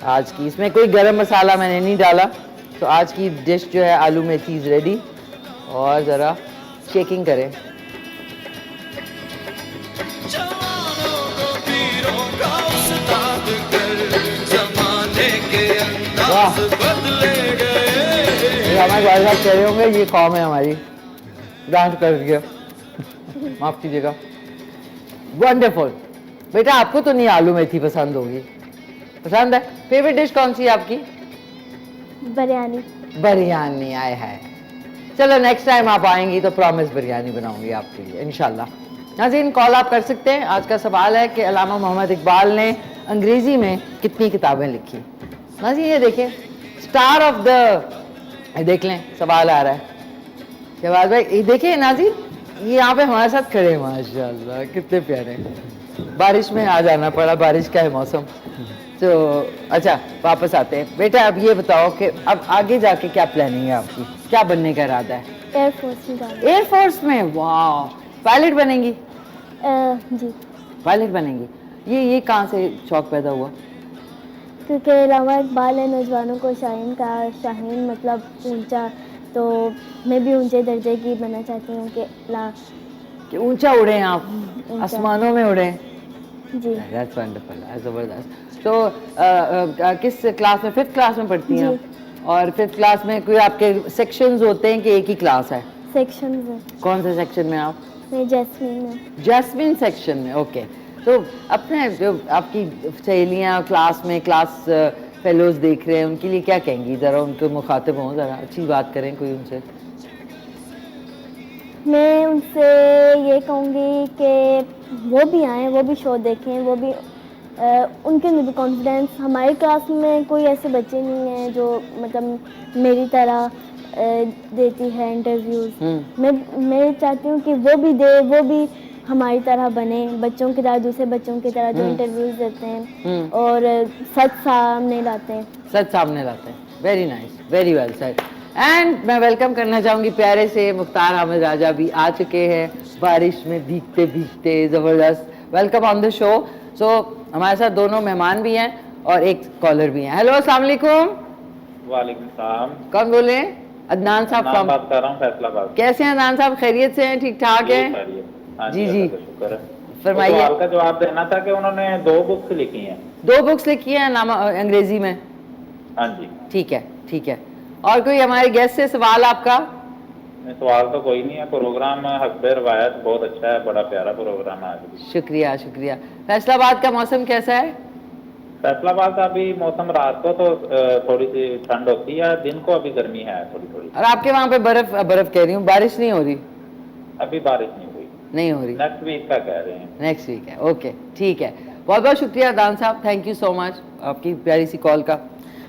आज की। इसमें कोई गरम मसाला मैंने नहीं डाला, तो आज की डिश जो है आलू मेथी इज़ रेडी। और ज़रा शेकिंग करें। हमारे भाई साहब कह रहे होंगे ये कौम है हमारी, डांस कर दिया, माफ कीजिएगा। वंडरफुल। बेटा आपको तो नहीं आलू मेथी पसंद होगी, पसंद है? फेवरेट डिश कौन सी है आपकी? बिरयानी। आए है, चलो नेक्स्ट टाइम आप आएंगी तो प्रॉमिस बिरयानी बनाऊंगी आपके लिए इंशाल्लाह। नाज़रीन कॉल आप कर सकते हैं। आज का सवाल है कि अल्लामा मोहम्मद इकबाल ने अंग्रेजी में कितनी किताबें लिखी? नाज़रीन ये देखें, स्टार ऑफ द, देख लें सवाल आ रहा है शहबाज भाई, ये देखिए नाज़रीन, ये यहाँ पे हमारे साथ खड़े हैं, माशाल्लाह कितने प्यारे हैं। बारिश में आ जाना पड़ा, बारिश का है मौसम। तो अच्छा वापस आते हैं। बेटा अब ये बताओ कि अब आगे जाके क्या प्लानिंग है आपकी, क्या बनने का इरादा है? एयरफोर्स में। वाह, पायलट बनेंगी? जी पायलट बनेंगी। ये कहाँ से शौक पैदा हुआ? क्योंकि अलामा इकबाल है नौजवानों को शाहीन का शाहीन मतलब ऊंचा, तो मैं भी ऊंचे दर्जे की बनना चाहती हूँ कि ऊंचा उड़ें आप, ऊंचा। आसमानों में उड़ें। जी दैट्स वंडरफुल, ज़बरदस्त। तो किस क्लास में, 5th क्लास में पढ़ती हैं जी। आप? और 5th क्लास में कोई आपके सेक्शंस होते हैं कि एक ही क्लास है? सेक्शन में कौन से सेक्शन में आप? मैं जैस्मीन में। जैस्मिन सेक्शन में, ओके। तो अपने जो आपकी सहेलियाँ क्लास में, क्लास फेलोज देख रहे हैं, उनके लिए क्या कहेंगी? ज़रा उनको मुखातिब हों, ज़रा अच्छी बात करें कोई उनसे। मैं उनसे ये कहूँगी कि वो भी आएँ, वो भी शो देखें, वो भी उनके अंदर भी कॉन्फिडेंस। हमारी क्लास में कोई ऐसे बच्चे नहीं हैं जो मतलब मेरी तरह देती है इंटरव्यूज़। मैं चाहती हूँ कि वो भी दे, वो भी हमारी तरह बने, बच्चों की तरह, दूसरे बच्चों की तरह जो इंटरव्यूज़ देते हैं और सच सामने लाते हैं। सच सामने लाते हैं। Very nice, very well said. And मैं वेलकम करना चाहूँगी प्यारे से मुख्तार अहमद राजा भी आ चुके हैं, बारिश में भीगते भीगते, ज़बरदस्त। Welcome on the show. So हमारे साथ दोनों मेहमान भी हैं और एक कॉलर भी हैं। हेलो, अस्सलाम वालेकुम। वालेकुम सलाम। कौन बोल रहे हैं? अदनान साहब। नाम बात कर रहा हूँ, फैसलाबाद। कैसे हैं अदनान साहब? खैरियत से हैं? ठीक ठाक हैं? हाँ जी जी, शुक्र है। फरमाइए। सवाल का जवाब देना था कि उन्होंने 2 बुक्स लिखी हैं। 2 बुक्स लिखी हैं नामा अंग्रेजी में? हाँ जी। ठीक है, ठीक है। और कोई हमारे गेस्ट से सवाल आपका? सवाल तो कोई नहीं है। प्रोग्राम हस्बे रवायत बहुत अच्छा है, बड़ा प्यारा प्रोग्राम है आज भी। शुक्रिया शुक्रिया। फैसलाबाद का मौसम कैसा है? फैसलाबाद का अभी मौसम रात को तो थोड़ी सी ठंड होती है, दिन को अभी गर्मी है थोड़ी थोड़ी। और आपके वहाँ पे बर्फ कह रही हूँ, बारिश नहीं हो रही? अभी बारिश नहीं हुई, नहीं हो रही। नेक्स्ट वीक का कह रहे हैं। नेक्स्ट वीक है, ओके ठीक है। बहुत बहुत शुक्रिया दान साहब, थैंक यू सो मच आपकी प्यारी सी कॉल का।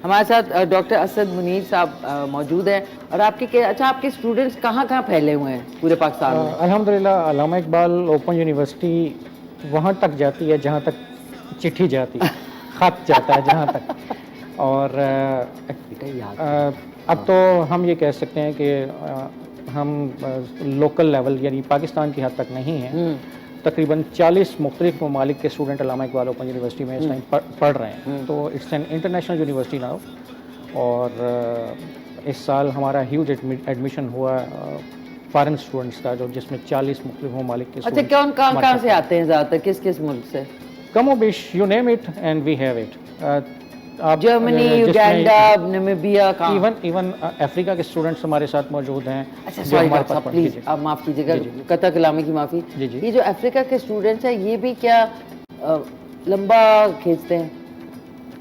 हमारे साथ डॉक्टर असद मुनीर साहब मौजूद हैं। और अच्छा, आपके स्टूडेंट्स कहाँ कहाँ फैले हुए हैं पूरे पाकिस्तान में? अल्हम्दुलिल्लाह अल्लामा इकबाल ओपन यूनिवर्सिटी वहाँ तक जाती है जहाँ तक चिट्ठी जाती है, ख़त जाता है जहाँ तक। और अब तो हम ये कह सकते हैं कि हम लोकल लेवल यानी पाकिस्तान की हद तक नहीं हैं। तकरीबन 40 मुख्तलिफ ममालिक के स्टूडेंट अल्लामा इकबाल ओपन यूनिवर्सिटी में इस टाइम पढ़ रहे हैं। तो it's an international university now. और इस साल हमारा ह्यूज एडमिशन हुआ फॉरेन स्टूडेंट्स का, जो जिसमें 40 मुख्तलिफ ममालिक के। अच्छा, कहाँ से आते हैं ज़्यादातर, किस किस मुल्क से? कमो बेश, you name it and we have it. Germany, Uganda, Namibia, even Africa के स्टूडेंट्स हमारे साथ मौजूद हैं। अच्छा सॉरी डॉक्टर साहब, प्लीज आप माफ़ कीजिएगा, कथा कलामी की माफ़ी। ये जो अफ्रीका के स्टूडेंट्स हैं, ये भी क्या लंबा खींचते हैं?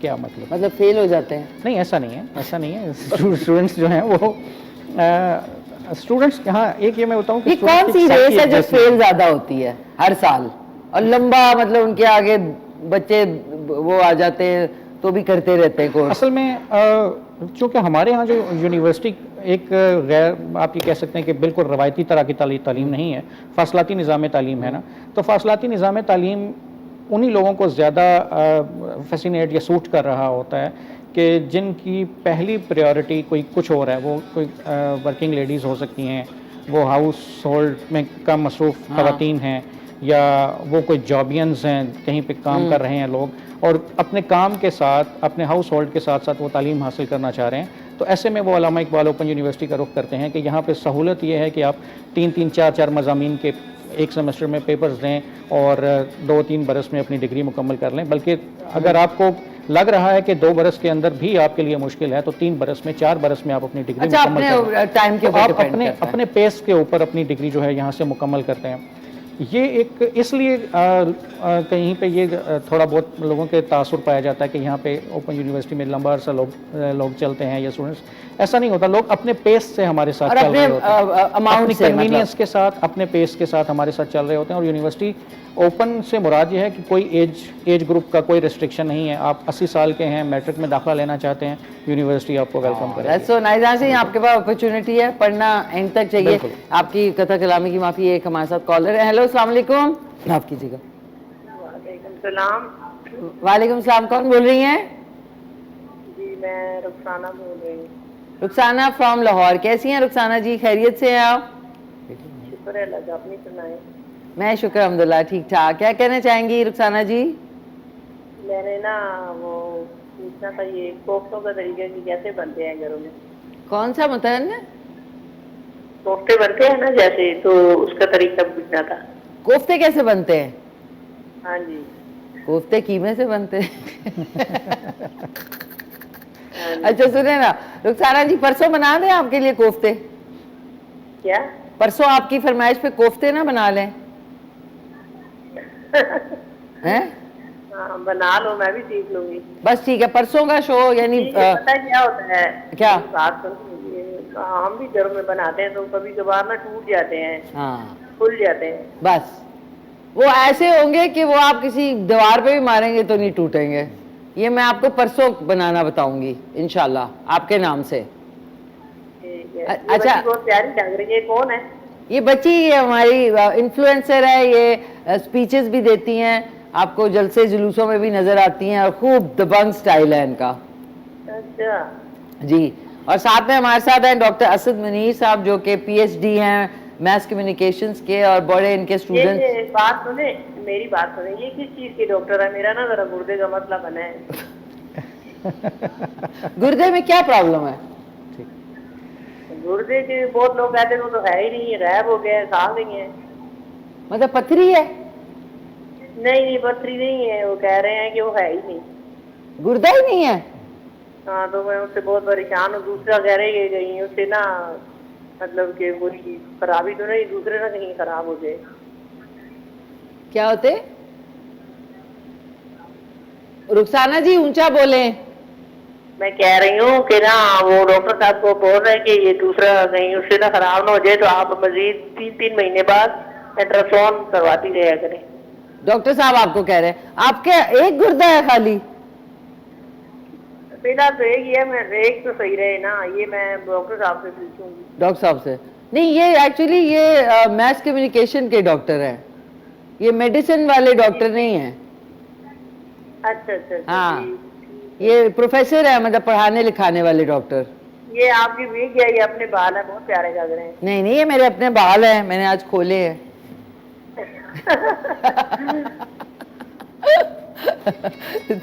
क्या मतलब फेल हो जाते हैं? नहीं, ऐसा नहीं है, ऐसा नहीं है। स्टूडेंट्स जो हैं वो स्टूडेंट्स, हाँ एक ये मैं बताऊँ कि कौन सी रेस है जो फेल ज़्यादा होती है हर साल, और लंबा मतलब उनके आगे बच्चे वो आ जाते हैं तो भी करते रहते हैं कोर्स? असल में चूँकि हमारे यहाँ जो यूनिवर्सिटी एक गैर, आप ये कह सकते हैं कि बिल्कुल रवायती तरह की तालीम नहीं है, फासलाती निज़ाम तालीम है ना। तो फासलाती निज़ाम तालीम उन्हीं लोगों को ज़्यादा फैसिनेट या सूट कर रहा होता है कि जिनकी पहली प्रायोरिटी कोई कुछ और है। वो कोई वर्किंग लेडीज़ हो सकती हैं, वो हाउस होल्ड में कम मसरूफ़ ख़वातीन हैं, या वो कोई जॉबियंस हैं, कहीं पे काम कर रहे हैं लोग, और अपने काम के साथ, अपने हाउस होल्ड के साथ साथ वो तालीम हासिल करना चाह रहे हैं। तो ऐसे में वो अल्लामा इकबाल ओपन यूनिवर्सिटी का रुख करते हैं कि यहाँ पे सहूलत ये है कि आप 3-3, 4-4 मज़ामीन के एक सेमेस्टर में पेपर्स दें और 2-3 बरस में अपनी डिग्री मुकम्मल कर लें। बल्कि अगर आपको लग रहा है कि 2 बरस के अंदर भी आपके लिए मुश्किल है, तो 3 बरस में, 4 बरस में आप अपनी डिग्री मुकम्मल टाइम के आप अपने पेस के ऊपर अपनी डिग्री जो है यहाँ से मुकम्मल करते हैं। ये एक इसलिए कहीं पे ये थोड़ा बहुत लोगों के तासुर पाया जाता है कि यहाँ पे ओपन यूनिवर्सिटी में लंबा अरसा लोग चलते हैं या स्टूडेंट्स। ऐसा नहीं होता, लोग अपने पेस से हमारे साथ चल रहे होते हैं, अपनी कन्वीनियंस के साथ, अपने पेस के साथ हमारे साथ चल रहे होते हैं। और यूनिवर्सिटी ओपन से मुराद ये है कि कोई एज ग्रुप का कोई रिस्ट्रिक्शन नहीं है। आप 80 साल के हैं, मैट्रिक में दाखिला लेना चाहते हैं, यूनिवर्सिटी आपको वेलकम करेगी। सो नाइस, आपके पास अपॉर्चुनिटी है, पढ़ना एंड तक चाहिए। आपकी कथा कलामी की माफ़ी, एक हमारे साथ कॉलर है। हेलो, अस्सलाम वालेकुम। माफ़ कीजिएगा। वालेकुम सलाम। कौन बोल रही हैं? जी मैं रुखसाना बोल रही हूँ। रुखसाना फ्रॉम लाहौर। कैसी हैं रुखसाना जी, खैरियत से हैं आप? शुक्र है अल्लाह का, अपनी सुनाएं। मैं शुक्र अल्हम्दुलिल्लाह ठीक ठाक। क्या कहना चाहेंगी रुखसाना जी? मैंने ना वो पूछना था, ये कोफ्तों का तरीका कि कैसे बनते हैं घरों में? कौन सा मतन? कोफ्ते बनते हैं ना जैसे, तो उसका तरीका पूछना था। कोफ्ते कैसे बनते हैं? हाँ जी। कोफ्ते कीमे से बनते हैं। अच्छा सुने ना रुखसाना जी, परसों बना दें आपके लिए कोफ्ते? क्या? परसों आपकी फरमाइश पे कोफ्ते ना बना लें? हैं? हाँ बना लो, मैं भी सीख लूंगी। बस ठीक है, परसों का शो यानी पता है क्या होता है? क्या? बात सुनिए, हम भी घरों में बनाते हैं तो कभी कभार ना टूट जाते हैं, हाँ फूल जाते हैं। बस वो ऐसे होंगे कि वो आप किसी दीवार पे भी मारेंगे तो नहीं टूटेंगे। ये मैं आपको परसों बनाना बताऊंगी इंशाल्लाह आपके नाम से। ठीक है। अच्छा, ये बहुत प्यारी लग रही है, कौन है ये बच्ची? ये हमारी इन्फ्लुएंसर है, ये स्पीचेस भी देती हैं, आपको जलसे जुलूसों में भी नजर आती हैं और खूब दबंग स्टाइल है इनका। अच्छा जी, और साथ में हमारे साथ हैं डॉक्टर असद मुनीर साहब जो कि पीएचडी हैं मैथ कम्युनिकेशंस के और बड़े इनके स्टूडेंट। ये बात सुने, मेरी बात सुने, ये किस चीज के डॉक्टर है? मेरा ना जरा गुर्दे का मसला बना है। गुर्दे में क्या प्रॉब्लम है? गुर्दे के बहुत लोग कहते हैं वो तो है ही नहीं, रैब हो गया, खा गई है। मतलब पथरी है? नहीं पथरी नहीं है, वो कह रहे हैं कि वो है ही नहीं, गुर्दा ही नहीं है। हाँ तो मैं उससे बहुत परेशान हूँ। दूसरा कह रहे कि कहीं उससे ना मतलब कि पूरी खराबी तो नहीं, दूसरे ना कहीं खराब हो जाए। क्या होते? रुखसाना जी ऊंचा बोले। मैं कह रही हूँ कि ना वो डॉक्टर साहब को बोल रहे हैं कि ये दूसरा कहीं उससे ना खराब ना हो जाए, तो आप मजीद 3-3 महीने बाद अल्ट्रासाउंड करवाती रहा करें। डॉक्टर साहब आपको कह रहे हैं? आपके एक गुर्दा है खाली? फिलहाल तो एक ही है, मैं एक तो सही रहे ना, ये मैं डॉक्टर साहब से पूछूंगी। डॉक्टर साहब से नहीं, ये एक्चुअली ये मैथ कम्युनिकेशन के डॉक्टर हैं, ये मेडिसिन वाले डॉक्टर नहीं हैं। अच्छा। हाँ ये प्रोफेसर है, मतलब पढ़ाने लिखाने वाले डॉक्टर। ये आपकी वीक है, ये अपने बाल है, बहुत प्यारे लग रहे हैं। नहीं ये मेरे अपने बाल हैं, मैंने आज खोले हैं।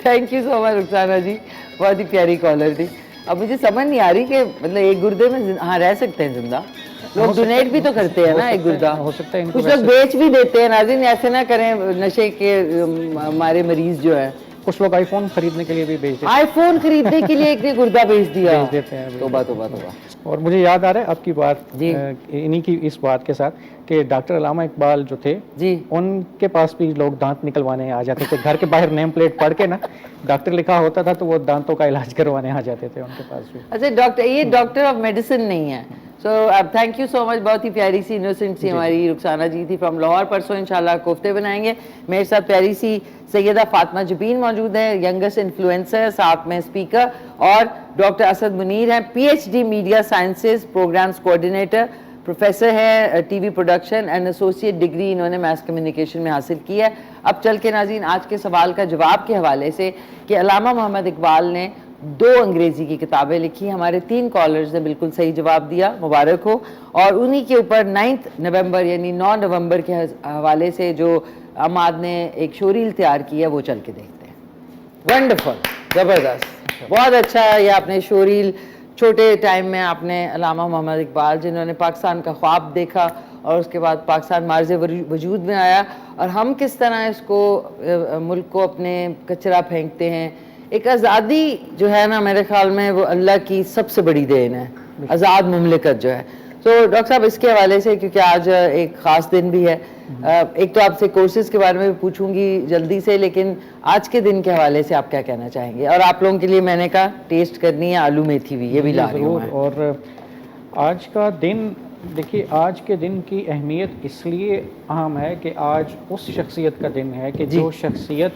Thank you so much Rukhsana ji, बहुत ही प्यारी कॉलर थी। अब मुझे समझ नहीं आ रही कि मतलब एक गुर्दे में हाँ रह सकते हैं जिंदा लोग? डोनेट भी तो करते हैं ना एक गुर्दा, हो सकता है कुछ लोग बेच भी देते हैं। नाज़रीन ऐसे ना करें, नशे के हमारे मरीज जो है, कुछ लोग आईफोन खरीदने के लिए भी बेच देते हैं। आईफोन खरीदने के लिए एक ने गुर्दा बेच दिया। बेच देते हैं। तौबा तौबा तौबा। और मुझे याद आ रहा है आपकी बात जी। इन्हीं की इस बात के साथ कि डॉक्टर अलामा इकबाल जो थे जी, उनके पास भी लोग दांत निकलवाने आ जाते थे। घर के बाहर नेम प्लेट पढ़ के ना डॉक्टर लिखा होता था तो वो दांतों का इलाज करवाने आ जाते थे उनके पास भी। अच्छा डॉक्टर, ये डॉक्टर ऑफ मेडिसिन नहीं है। सो अब थैंक यू सो मच, बहुत ही प्यारी सी इनोसेंट सी हमारी रुखसाना जी थी फ्रॉम लाहौर। परसों इंशाल्लाह कोफ्ते बनाएंगे। मेरे साथ प्यारी सी सैयदा फातिमा जबीन मौजूद है, यंगेस्ट इन्फ्लुएंसर, साथ में स्पीकर, और डॉक्टर असद मुनीर हैं, PhD media sciences programmes coordinator, professor है TV production and associate degree इन्होंने मैथ कम्युनिकेशन में हासिल की है। अब चल के नाज़रीन आज के सवाल का जवाब के हवाले से कि अल्लामा मोहम्मद इकबाल ने 2 अंग्रेज़ी की किताबें लिखी। हमारे 3 कॉलर्स ने बिल्कुल सही जवाब दिया, मुबारक हो। और उन्हीं के ऊपर 9 नवंबर यानी 9 नवंबर के हवाले से जो अमाद ने एक शोरील तैयार की है वो चल के देखते हैं। वंडरफुल, ज़बरदस्त, बहुत अच्छा है ये आपने शोरील। छोटे टाइम में आपने अल्लामा मोहम्मद इकबाल जिन्होंने पाकिस्तान का ख्वाब देखा और उसके बाद पाकिस्तान मार्ज़ वजूद में आया, और हम किस तरह इसको मुल्क को अपने कचरा फेंकते हैं। एक आज़ादी जो है ना, मेरे ख्याल में वो अल्लाह की सबसे बड़ी देन है, आज़ाद मुमलिकत जो है। तो डॉक्टर साहब इसके हवाले से, क्योंकि आज एक ख़ास दिन भी है, एक तो आपसे कोर्सेज़ के बारे में भी पूछूंगी जल्दी से, लेकिन आज के दिन के हवाले से आप क्या कहना चाहेंगे? और आप लोगों के लिए मैंने कहा टेस्ट करनी है आलू मेथी भी, ये भी ला रही हूँ मैं। और आज का दिन देखिए, आज के दिन की अहमियत इसलिए अहम है कि आज उस शख्सियत का दिन है कि जो शख्सियत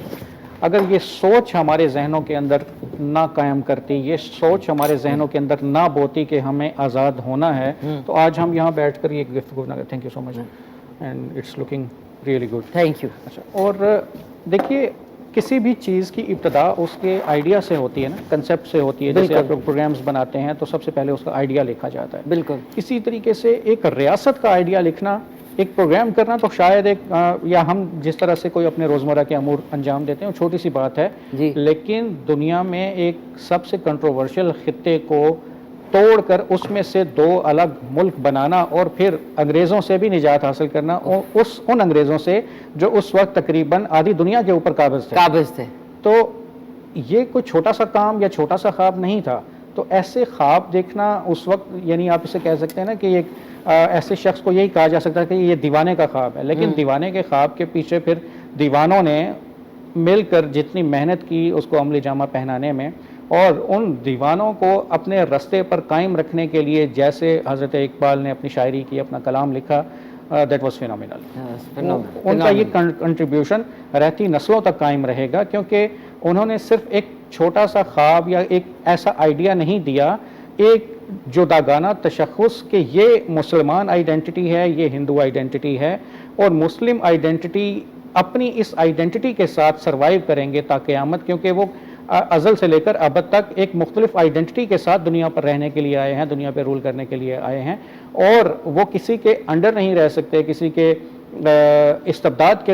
अगर ये सोच हमारे जहनों के अंदर ना कायम करती, ये सोच हमारे जहनों के अंदर ना बोती कि हमें आज़ाद होना है, तो आज हम यहाँ बैठकर ये गुफ्तगू ना करें। Thank you so much and it's looking really good. Thank you. अच्छा, और देखिए किसी भी चीज़ की इब्तदा उसके आइडिया से होती है ना, कंसेप्ट से होती है। जैसे आप लोग प्रोग्राम्स बनाते हैं तो सबसे पहले उसका आइडिया लिखा जाता है। बिल्कुल इसी तरीके से एक रियासत का आइडिया लिखना एक प्रोग्राम करना तो शायद एक या हम जिस तरह से कोई अपने रोज़मर्रा के अमूर अंजाम देते हैं वो छोटी सी बात है जी। लेकिन दुनिया में एक सबसे कंट्रोवर्शियल खित्ते को तोड़कर उसमें से दो अलग मुल्क बनाना और फिर अंग्रेज़ों से भी निजात हासिल करना और उन अंग्रेज़ों से जो उस वक्त तकरीबन आधी दुनिया के ऊपर काबिज थे तो ये कोई छोटा सा काम या छोटा सा ख्वाब नहीं था। तो ऐसे ख्वाब देखना उस वक्त यानी आप इसे कह सकते हैं ना कि एक ऐसे शख्स को यही कहा जा सकता है कि ये दीवाने का ख्वाब है, लेकिन दीवाने के ख्वाब के पीछे फिर दीवानों ने मिलकर जितनी मेहनत की उसको अमली जामा पहनाने में और उन दीवानों को अपने रास्ते पर कायम रखने के लिए जैसे हज़रत इकबाल ने अपनी शायरी की, अपना कलाम लिखा, दैट वाज फिनोमिनल। उनका ये कंट्रीब्यूशन रहती नस्लों तक कायम रहेगा क्योंकि उन्होंने सिर्फ एक छोटा सा ख्वाब या एक ऐसा आइडिया नहीं दिया, एक जुदागाना तशख़्ख़ुस कि ये मुसलमान आइडेंटिटी है, ये हिंदू आइडेंटिटी है और मुस्लिम आइडेंटिटी अपनी इस आइडेंटिटी के साथ सर्वाइव करेंगे ताक़यामत, क्योंकि वो अज़ल से लेकर अब तक एक मुख्तलिफ आइडेंटिटी के साथ दुनिया पर रहने के लिए आए हैं, दुनिया पर रूल करने के लिए आए हैं और वो किसी के अंडर नहीं रह सकते, किसी के इस्तबदाद के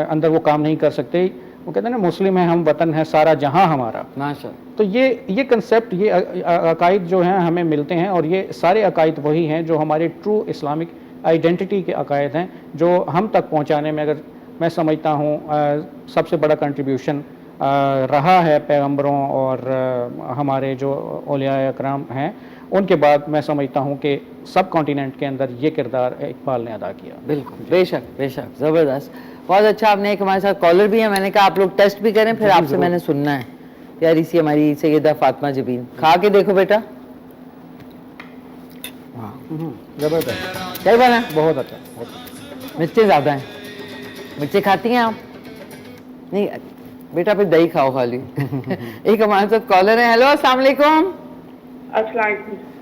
अंदर वो काम नहीं कर सकते। वो कहते हैं ना मुस्लिम है हम, वतन है सारा जहां हमारा। माशाअल्लाह। तो ये कंसेप्ट, ये अकायद जो हैं हमें मिलते हैं और ये सारे अकायद वही हैं जो हमारे ट्रू इस्लामिक आइडेंटिटी के अकायद हैं जो हम तक पहुंचाने में, अगर मैं समझता हूँ सबसे बड़ा कंट्रीब्यूशन रहा है पैगंबरों और हमारे जो औलिया अकराम हैं, उनके बाद मैं समझता हूँ कि सब कॉन्टिनेंट के अंदर ये किरदार इकबाल ने अदा किया। बिल्कुल, बेशक बेशक, ज़बरदस्त, बहुत अच्छा। आपने एक हमारे साथ कॉलर भी है, मैंने कहा आप लोग टेस्ट भी करें, फिर आपसे मैंने सुनना है। प्यारी सी हमारी सैयदा फातिमा जबीन, खा के देखो बेटा। हाँ ज़बरदस्त, क्या बना? बहुत अच्छा। मिर्चें ज़्यादा हैं। मिर्चें खाती हैं आप? नहीं बेटा, फिर दही खाओ खाली। एक हमारे साथ कॉलर है। हेलो, अस्सलाम वालेकुम। अस्सलाम,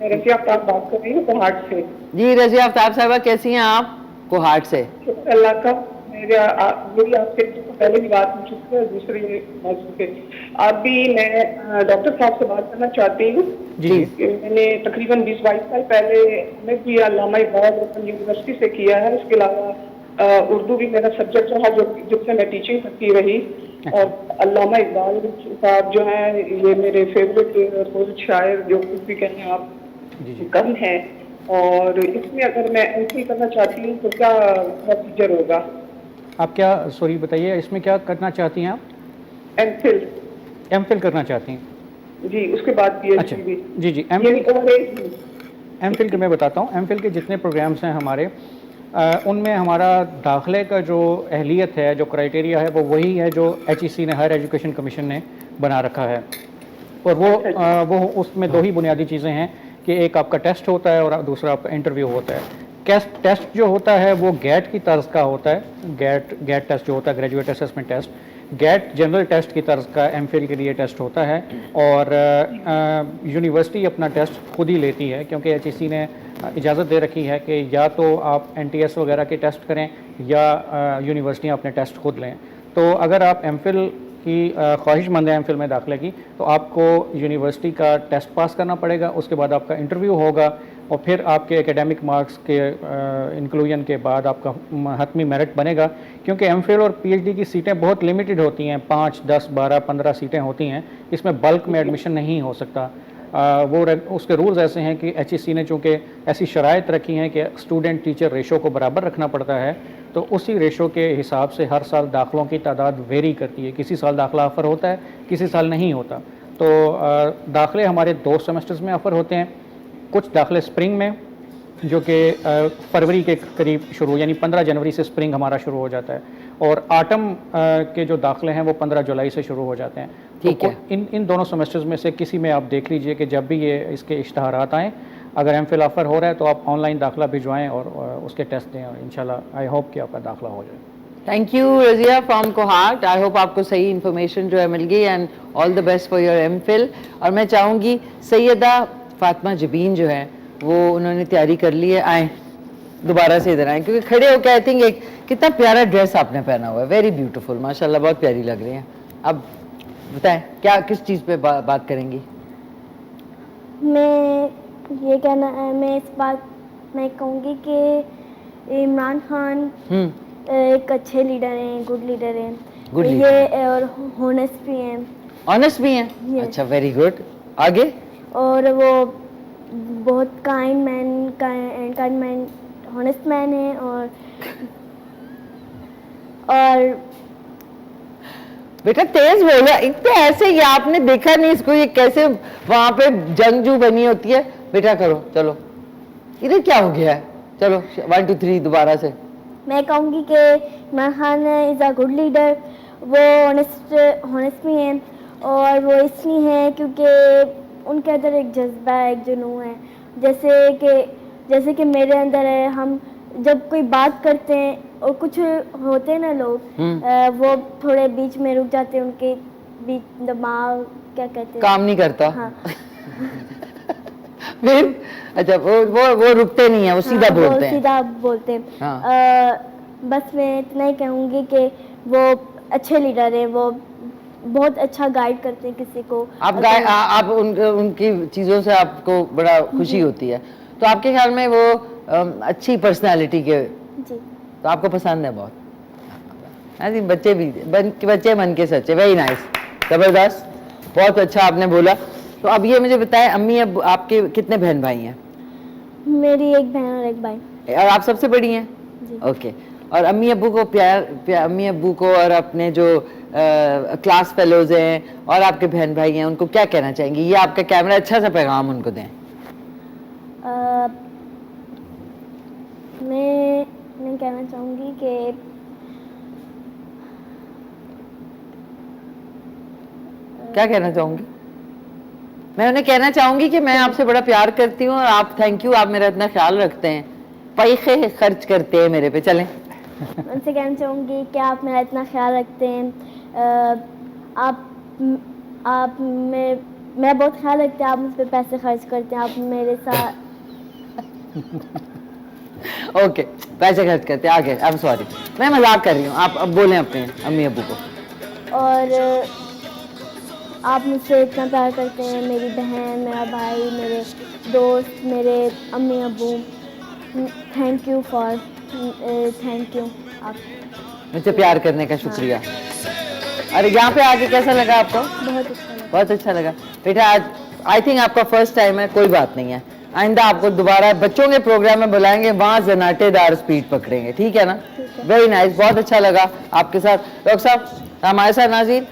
रज़िया आफ्ताब बात कर रही हूँ कोहाट से। जी रज़िया आफ्ताब साहबा, कैसी हैं आप? कोहाट से। अल्लाह का, मेरी आपसे पहले भी बात हो चुकी है, दूसरी मौजूद पे आप भी, मैं डॉक्टर साहब से बात करना चाहती हूँ। जी। मैंने तकरीबन 20-22 साल पहले मैं भी अल्लामा इकबाल ओपन यूनिवर्सिटी से किया है। इसके अलावा उर्दू भी मेरा सब्जेक्ट रहा जो जिससे मैं टीचिंग करती रही। और अल्लामा इकबाल साहब जो हैं ये मेरे फेवरेट शायर, जो कुछ भी कहें आप, कम है। और इसमें अगर मैं एंट्री करना चाहती हूँ तो क्या प्रोसीजर होगा? आप क्या, सॉरी बताइए, इसमें क्या करना चाहती हैं आप? एमफिल करना चाहती हैं? जी, उसके बाद पीएचडी अच्छा, भी। जी एमफिल के मैं बताता हूँ। एमफिल के जितने प्रोग्राम्स हैं हमारे, उनमें हमारा दाखिले का जो अहलियत है, जो क्राइटेरिया है, वो वही है जो HEC ने, हायर एजुकेशन कमीशन ने बना रखा है। और वो उसमें दो ही बुनियादी चीज़ें हैं कि एक आपका टेस्ट होता है और दूसरा आपका इंटरव्यू होता है। टेस्ट जो होता है वो गेट की तर्ज का होता है। गेट टेस्ट जो होता है, graduate assessment test, GAT general test की तर्ज का एमफिल के लिए टेस्ट होता है। और यूनिवर्सिटी अपना टेस्ट खुद ही लेती है क्योंकि HEC ने इजाज़त दे रखी है कि या तो आप NTS वगैरह के टेस्ट करें या यूनिवर्सिटियाँ अपने टेस्ट खुद लें। तो अगर आप एमफिल की ख्वाहिशमंद है एमफिल में दाखिले की, तो आपको यूनिवर्सिटी का टेस्ट पास करना पड़ेगा। उसके बाद आपका इंटरव्यू होगा और फिर आपके एकेडमिक मार्क्स के इंक्लूजन के बाद आपका हतमी मेरिट बनेगा। क्योंकि एमफिल और PhD की सीटें बहुत लिमिटेड होती हैं, 5, 10, 12, 15 सीटें होती हैं। इसमें बल्क में एडमिशन नहीं हो सकता। वो उसके रूल्स ऐसे हैं कि HEC ने चूँकि ऐसी शराइत रखी हैं कि स्टूडेंट टीचर रेशो को बराबर रखना पड़ता है, तो उसी रेशो के हिसाब से हर साल दाखिलों की तादाद वेरी करती है। किसी साल दाखिला ऑफ़र होता है, किसी साल नहीं होता। तो दाखिले हमारे 2 सेमेस्टर्स में ऑफ़र होते हैं। कुछ दाखिले स्प्रिंग में, जो कि फरवरी के करीब शुरू, यानी 15 जनवरी से स्प्रिंग हमारा शुरू हो जाता है। और आटम के जो दाखिले हैं वो 15 जुलाई से शुरू हो जाते हैं। ठीक है। इन दोनों सेमेस्टर्स में से किसी में आप देख लीजिए कि जब भी ये इसके इश्तहारात आएँ, अगर एमफिल ऑफ़र हो रहा है तो आप ऑनलाइन दाखिला भिजवाएँ और उसके टेस्ट दें, और इंशाल्लाह आई होप कि आपका दाखिला हो जाए। Thank you Razia from Kohat. I hope आपको सही इन्फॉर्मेशन जो है मिल गई, and all the best for your MPhil. और मैं चाहूँगी सैयदा फातिमा जबीन जो है वो उन्होंने तैयारी कर ली है, आए दोबारा से इधर आए, क्योंकि खड़े होकर आई थिंक एक कितना प्यारा ड्रेस आपने पहना हुआ है, वेरी ब्यूटीफुल, माशाल्लाह, बहुत प्यारी लग रही हैं। अब बताएं क्या, किस चीज़ पे बात करेंगी? मैं ये कहना, मैं इस बात मैं कहूँगी कि इमरान खान एक अच्छे लीडर हैं, गुड लीडर हैं। Good ये और होनेस्ट भी हैं। ऑनेस्ट भी हैं? Yes. अच्छा, वेरी गुड। आगे? और वो बहुत काइंड मैन होनेस्ट मैन है। और बेटा तेज बोलो, इतने ऐसे ही आपने देखा नहीं इसको, ये कैसे वहां पे जंगजू बनी होती है। बेटा करो, चलो। इधर क्या हो गया है? चलो 1 2 3 दोबारा से। मैं कहूँगी कि Imran Khan is a good leader. वो ऑनेस्ट भी हैं और वो इसलिए हैं क्योंकि उनके अंदर एक जज्बा है, एक जुनून है। जैसे कि मेरे अंदर है। हम जब कोई बात करते हैं और कुछ होते हैं ना लोग, वो थोड़े बीच में रुक जाते हैं, उनके बीच दिमाग क्या कहते हैं, काम नहीं करता। हाँ। फिर अच्छा, वो रुकते नहीं है, वो सीधा बोलते हैं। सीधा बोलते हैं। हाँ। बस मैं इतना ही कहूँगी कि वो अच्छे लीडर हैं। वो बहुत अच्छा गाइड करते हैं किसी को। आप उनकी चीज़ों से आपको बड़ा खुशी होती है, तो आपके ख्याल में वो अच्छी पर्सनालिटी के, जी, तो आपको पसंद है बहुत? हाँ जी, बच्चे मन के सच्चे। वेरी नाइस, जबरदस्त, बहुत अच्छा आपने बोला। तो अब ये मुझे बताएं, अम्मी अब आपके कितने बहन भाई हैं? मेरी एक बहन और एक भाई। और आप सबसे बड़ी हैं? जी। ओके। और अम्मी अब्बू को अम्मी अब्बू को और अपने जो क्लास फेलोज हैं और आपके बहन भाई हैं, उनको क्या कहना चाहेंगी? ये आपका कैमरा, अच्छा सा पैगाम उनको दें। मैं कहना चाहूँगी कि क्या कहना चाहूँगी? मैं उन्हें कहना चाहूँगी कि मैं आपसे बड़ा प्यार करती हूँ और आप, थैंक यू, आप मेरा इतना ख्याल रखते हैं, पैसे खर्च करते हैं मेरे पे। चलें। उनसे कहना चाहूँगी कि आप मेरा इतना ख्याल रखते हैं। मैं बहुत ख्याल रखते हैं, आप मुझ पर पैसे खर्च करते हैं, आप मेरे साथ। ओके, पैसे खर्च करते हैं। आगे, आई एम सॉरी, मैं मजाक कर रही हूँ। आप अब बोलें अपने अम्मी अब्बू को। और आप मुझसे इतना प्यार करते हैं, मेरी बहन, मेरा भाई, मेरे दोस्त, मेरे अम्मी अब्बू। Thank you. आप मुझसे प्यार करने का शुक्रिया। अरे यहाँ पे आके कैसा लगा आपको? बहुत अच्छा लगा बेटा। आज आई थिंक आपका फर्स्ट टाइम है, कोई बात नहीं है। आइंदा आपको दोबारा बच्चों के प्रोग्राम में बुलाएंगे, वहाँ जनाटेदार स्पीड पकड़ेंगे, ठीक है ना? वेरी नाइस, बहुत अच्छा लगा आपके साथ। डॉक्टर साहब हमारे साथ नाज़रीन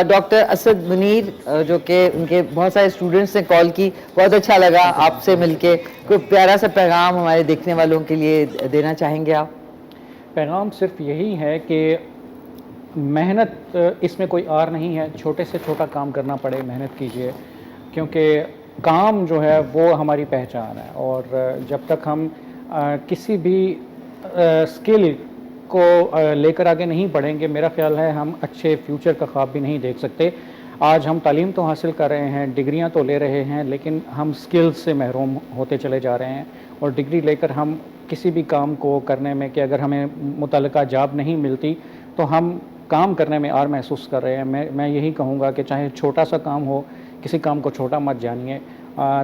डॉक्टर असद मुनीर, जो कि उनके बहुत सारे स्टूडेंट्स ने कॉल की। बहुत अच्छा लगा आपसे मिलके। कोई प्यारा सा पैगाम हमारे देखने वालों के लिए देना चाहेंगे आप? पैगाम सिर्फ यही है कि मेहनत, इसमें कोई आर नहीं है। छोटे से छोटा काम करना पड़े, मेहनत कीजिए, क्योंकि काम जो है वो हमारी पहचान है। और जब तक हम किसी भी स्किल को लेकर आगे नहीं बढ़ेंगे, मेरा ख्याल है हम अच्छे फ्यूचर का ख्वाब भी नहीं देख सकते। आज हम तालीम तो हासिल कर रहे हैं, डिग्रियां तो ले रहे हैं, लेकिन हम स्किल्स से महरूम होते चले जा रहे हैं। और डिग्री लेकर हम किसी भी काम को करने में, कि अगर हमें मुतल्लिका जॉब नहीं मिलती तो हम काम करने में आर महसूस कर रहे हैं। मैं यही कहूँगा कि चाहे छोटा सा काम हो, किसी काम को छोटा मत जानिए।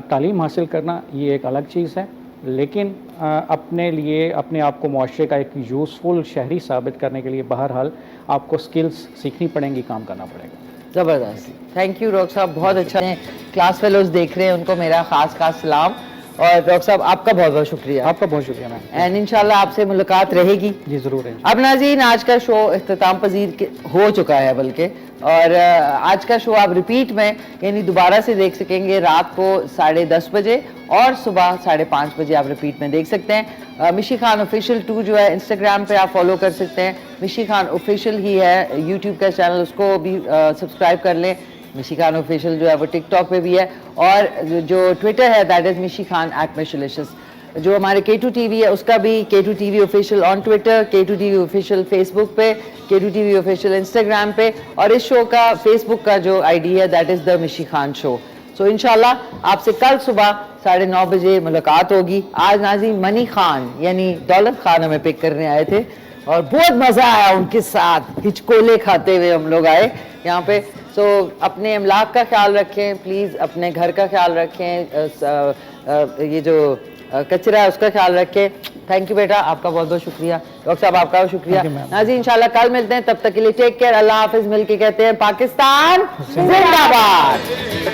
तालीम हासिल करना ये एक अलग चीज़ है, लेकिन अपने लिए, अपने आप को मुआशरे का एक यूज़फुल शहरी साबित करने के लिए बहरहाल आपको स्किल्स सीखनी पड़ेंगी, काम करना पड़ेगा। ज़बरदस्त, थैंक यू डॉक्टर साहब, बहुत अच्छा है। क्लास फेलोज देख रहे हैं, उनको मेरा खास सलाम। और डॉक्टर साहब आपका बहुत बहुत शुक्रिया। आपका बहुत शुक्रिया मैम। एंड इंशाल्लाह आपसे मुलाकात रहेगी। जी ज़रूर है। अब नाज़रीन आज का शो इख्तिताम पजीर हो चुका है बल्कि, और आज का शो आप रिपीट में यानी दोबारा से देख सकेंगे रात को 10:30 बजे और सुबह 5:30 बजे आप रिपीट में देख सकते हैं। मिशी खान ऑफिशियल 2 जो है इंस्टाग्राम पे आप फॉलो कर सकते हैं। मिशी खान ऑफिशियल ही है यूट्यूब का चैनल, उसको भी सब्सक्राइब कर लें। मिशी खान ऑफिशियल जो है वो टिकटॉक पे भी है, और जो ट्विटर है दैट इज़ मिशी खान @मिशलिशियस। जो हमारे K2 TV है उसका भी K2 TV official on Twitter, K2 TV official Facebook पे, K2 TV ऑफिशियल इंस्टाग्राम पे, और इस शो का फेसबुक का जो ID है दैट इज़ द मिशी खान शो। सो इंशाल्लाह आपसे कल सुबह 9:30 बजे मुलाकात होगी। आज नाज़रीन मनी खान यानी दौलत खान हमें पिक करने आए थे और बहुत मज़ा आया उनके साथ, हिचकोले खाते हुए हम लोग आए यहाँ पे। सो अपने अमलाक का ख्याल रखें प्लीज़, अपने घर का ख्याल रखें। ये जो कचरा है उसका ख्याल रखें। थैंक यू बेटा, आपका बहुत बहुत शुक्रिया। डॉक्टर साहब आपका बहुत शुक्रिया। नाज़रीन इंशाल्लाह कल मिलते हैं, तब तक के लिए टेक केयर, अल्लाह हाफिज। मिलके कहते हैं पाकिस्तान जिंदाबाद।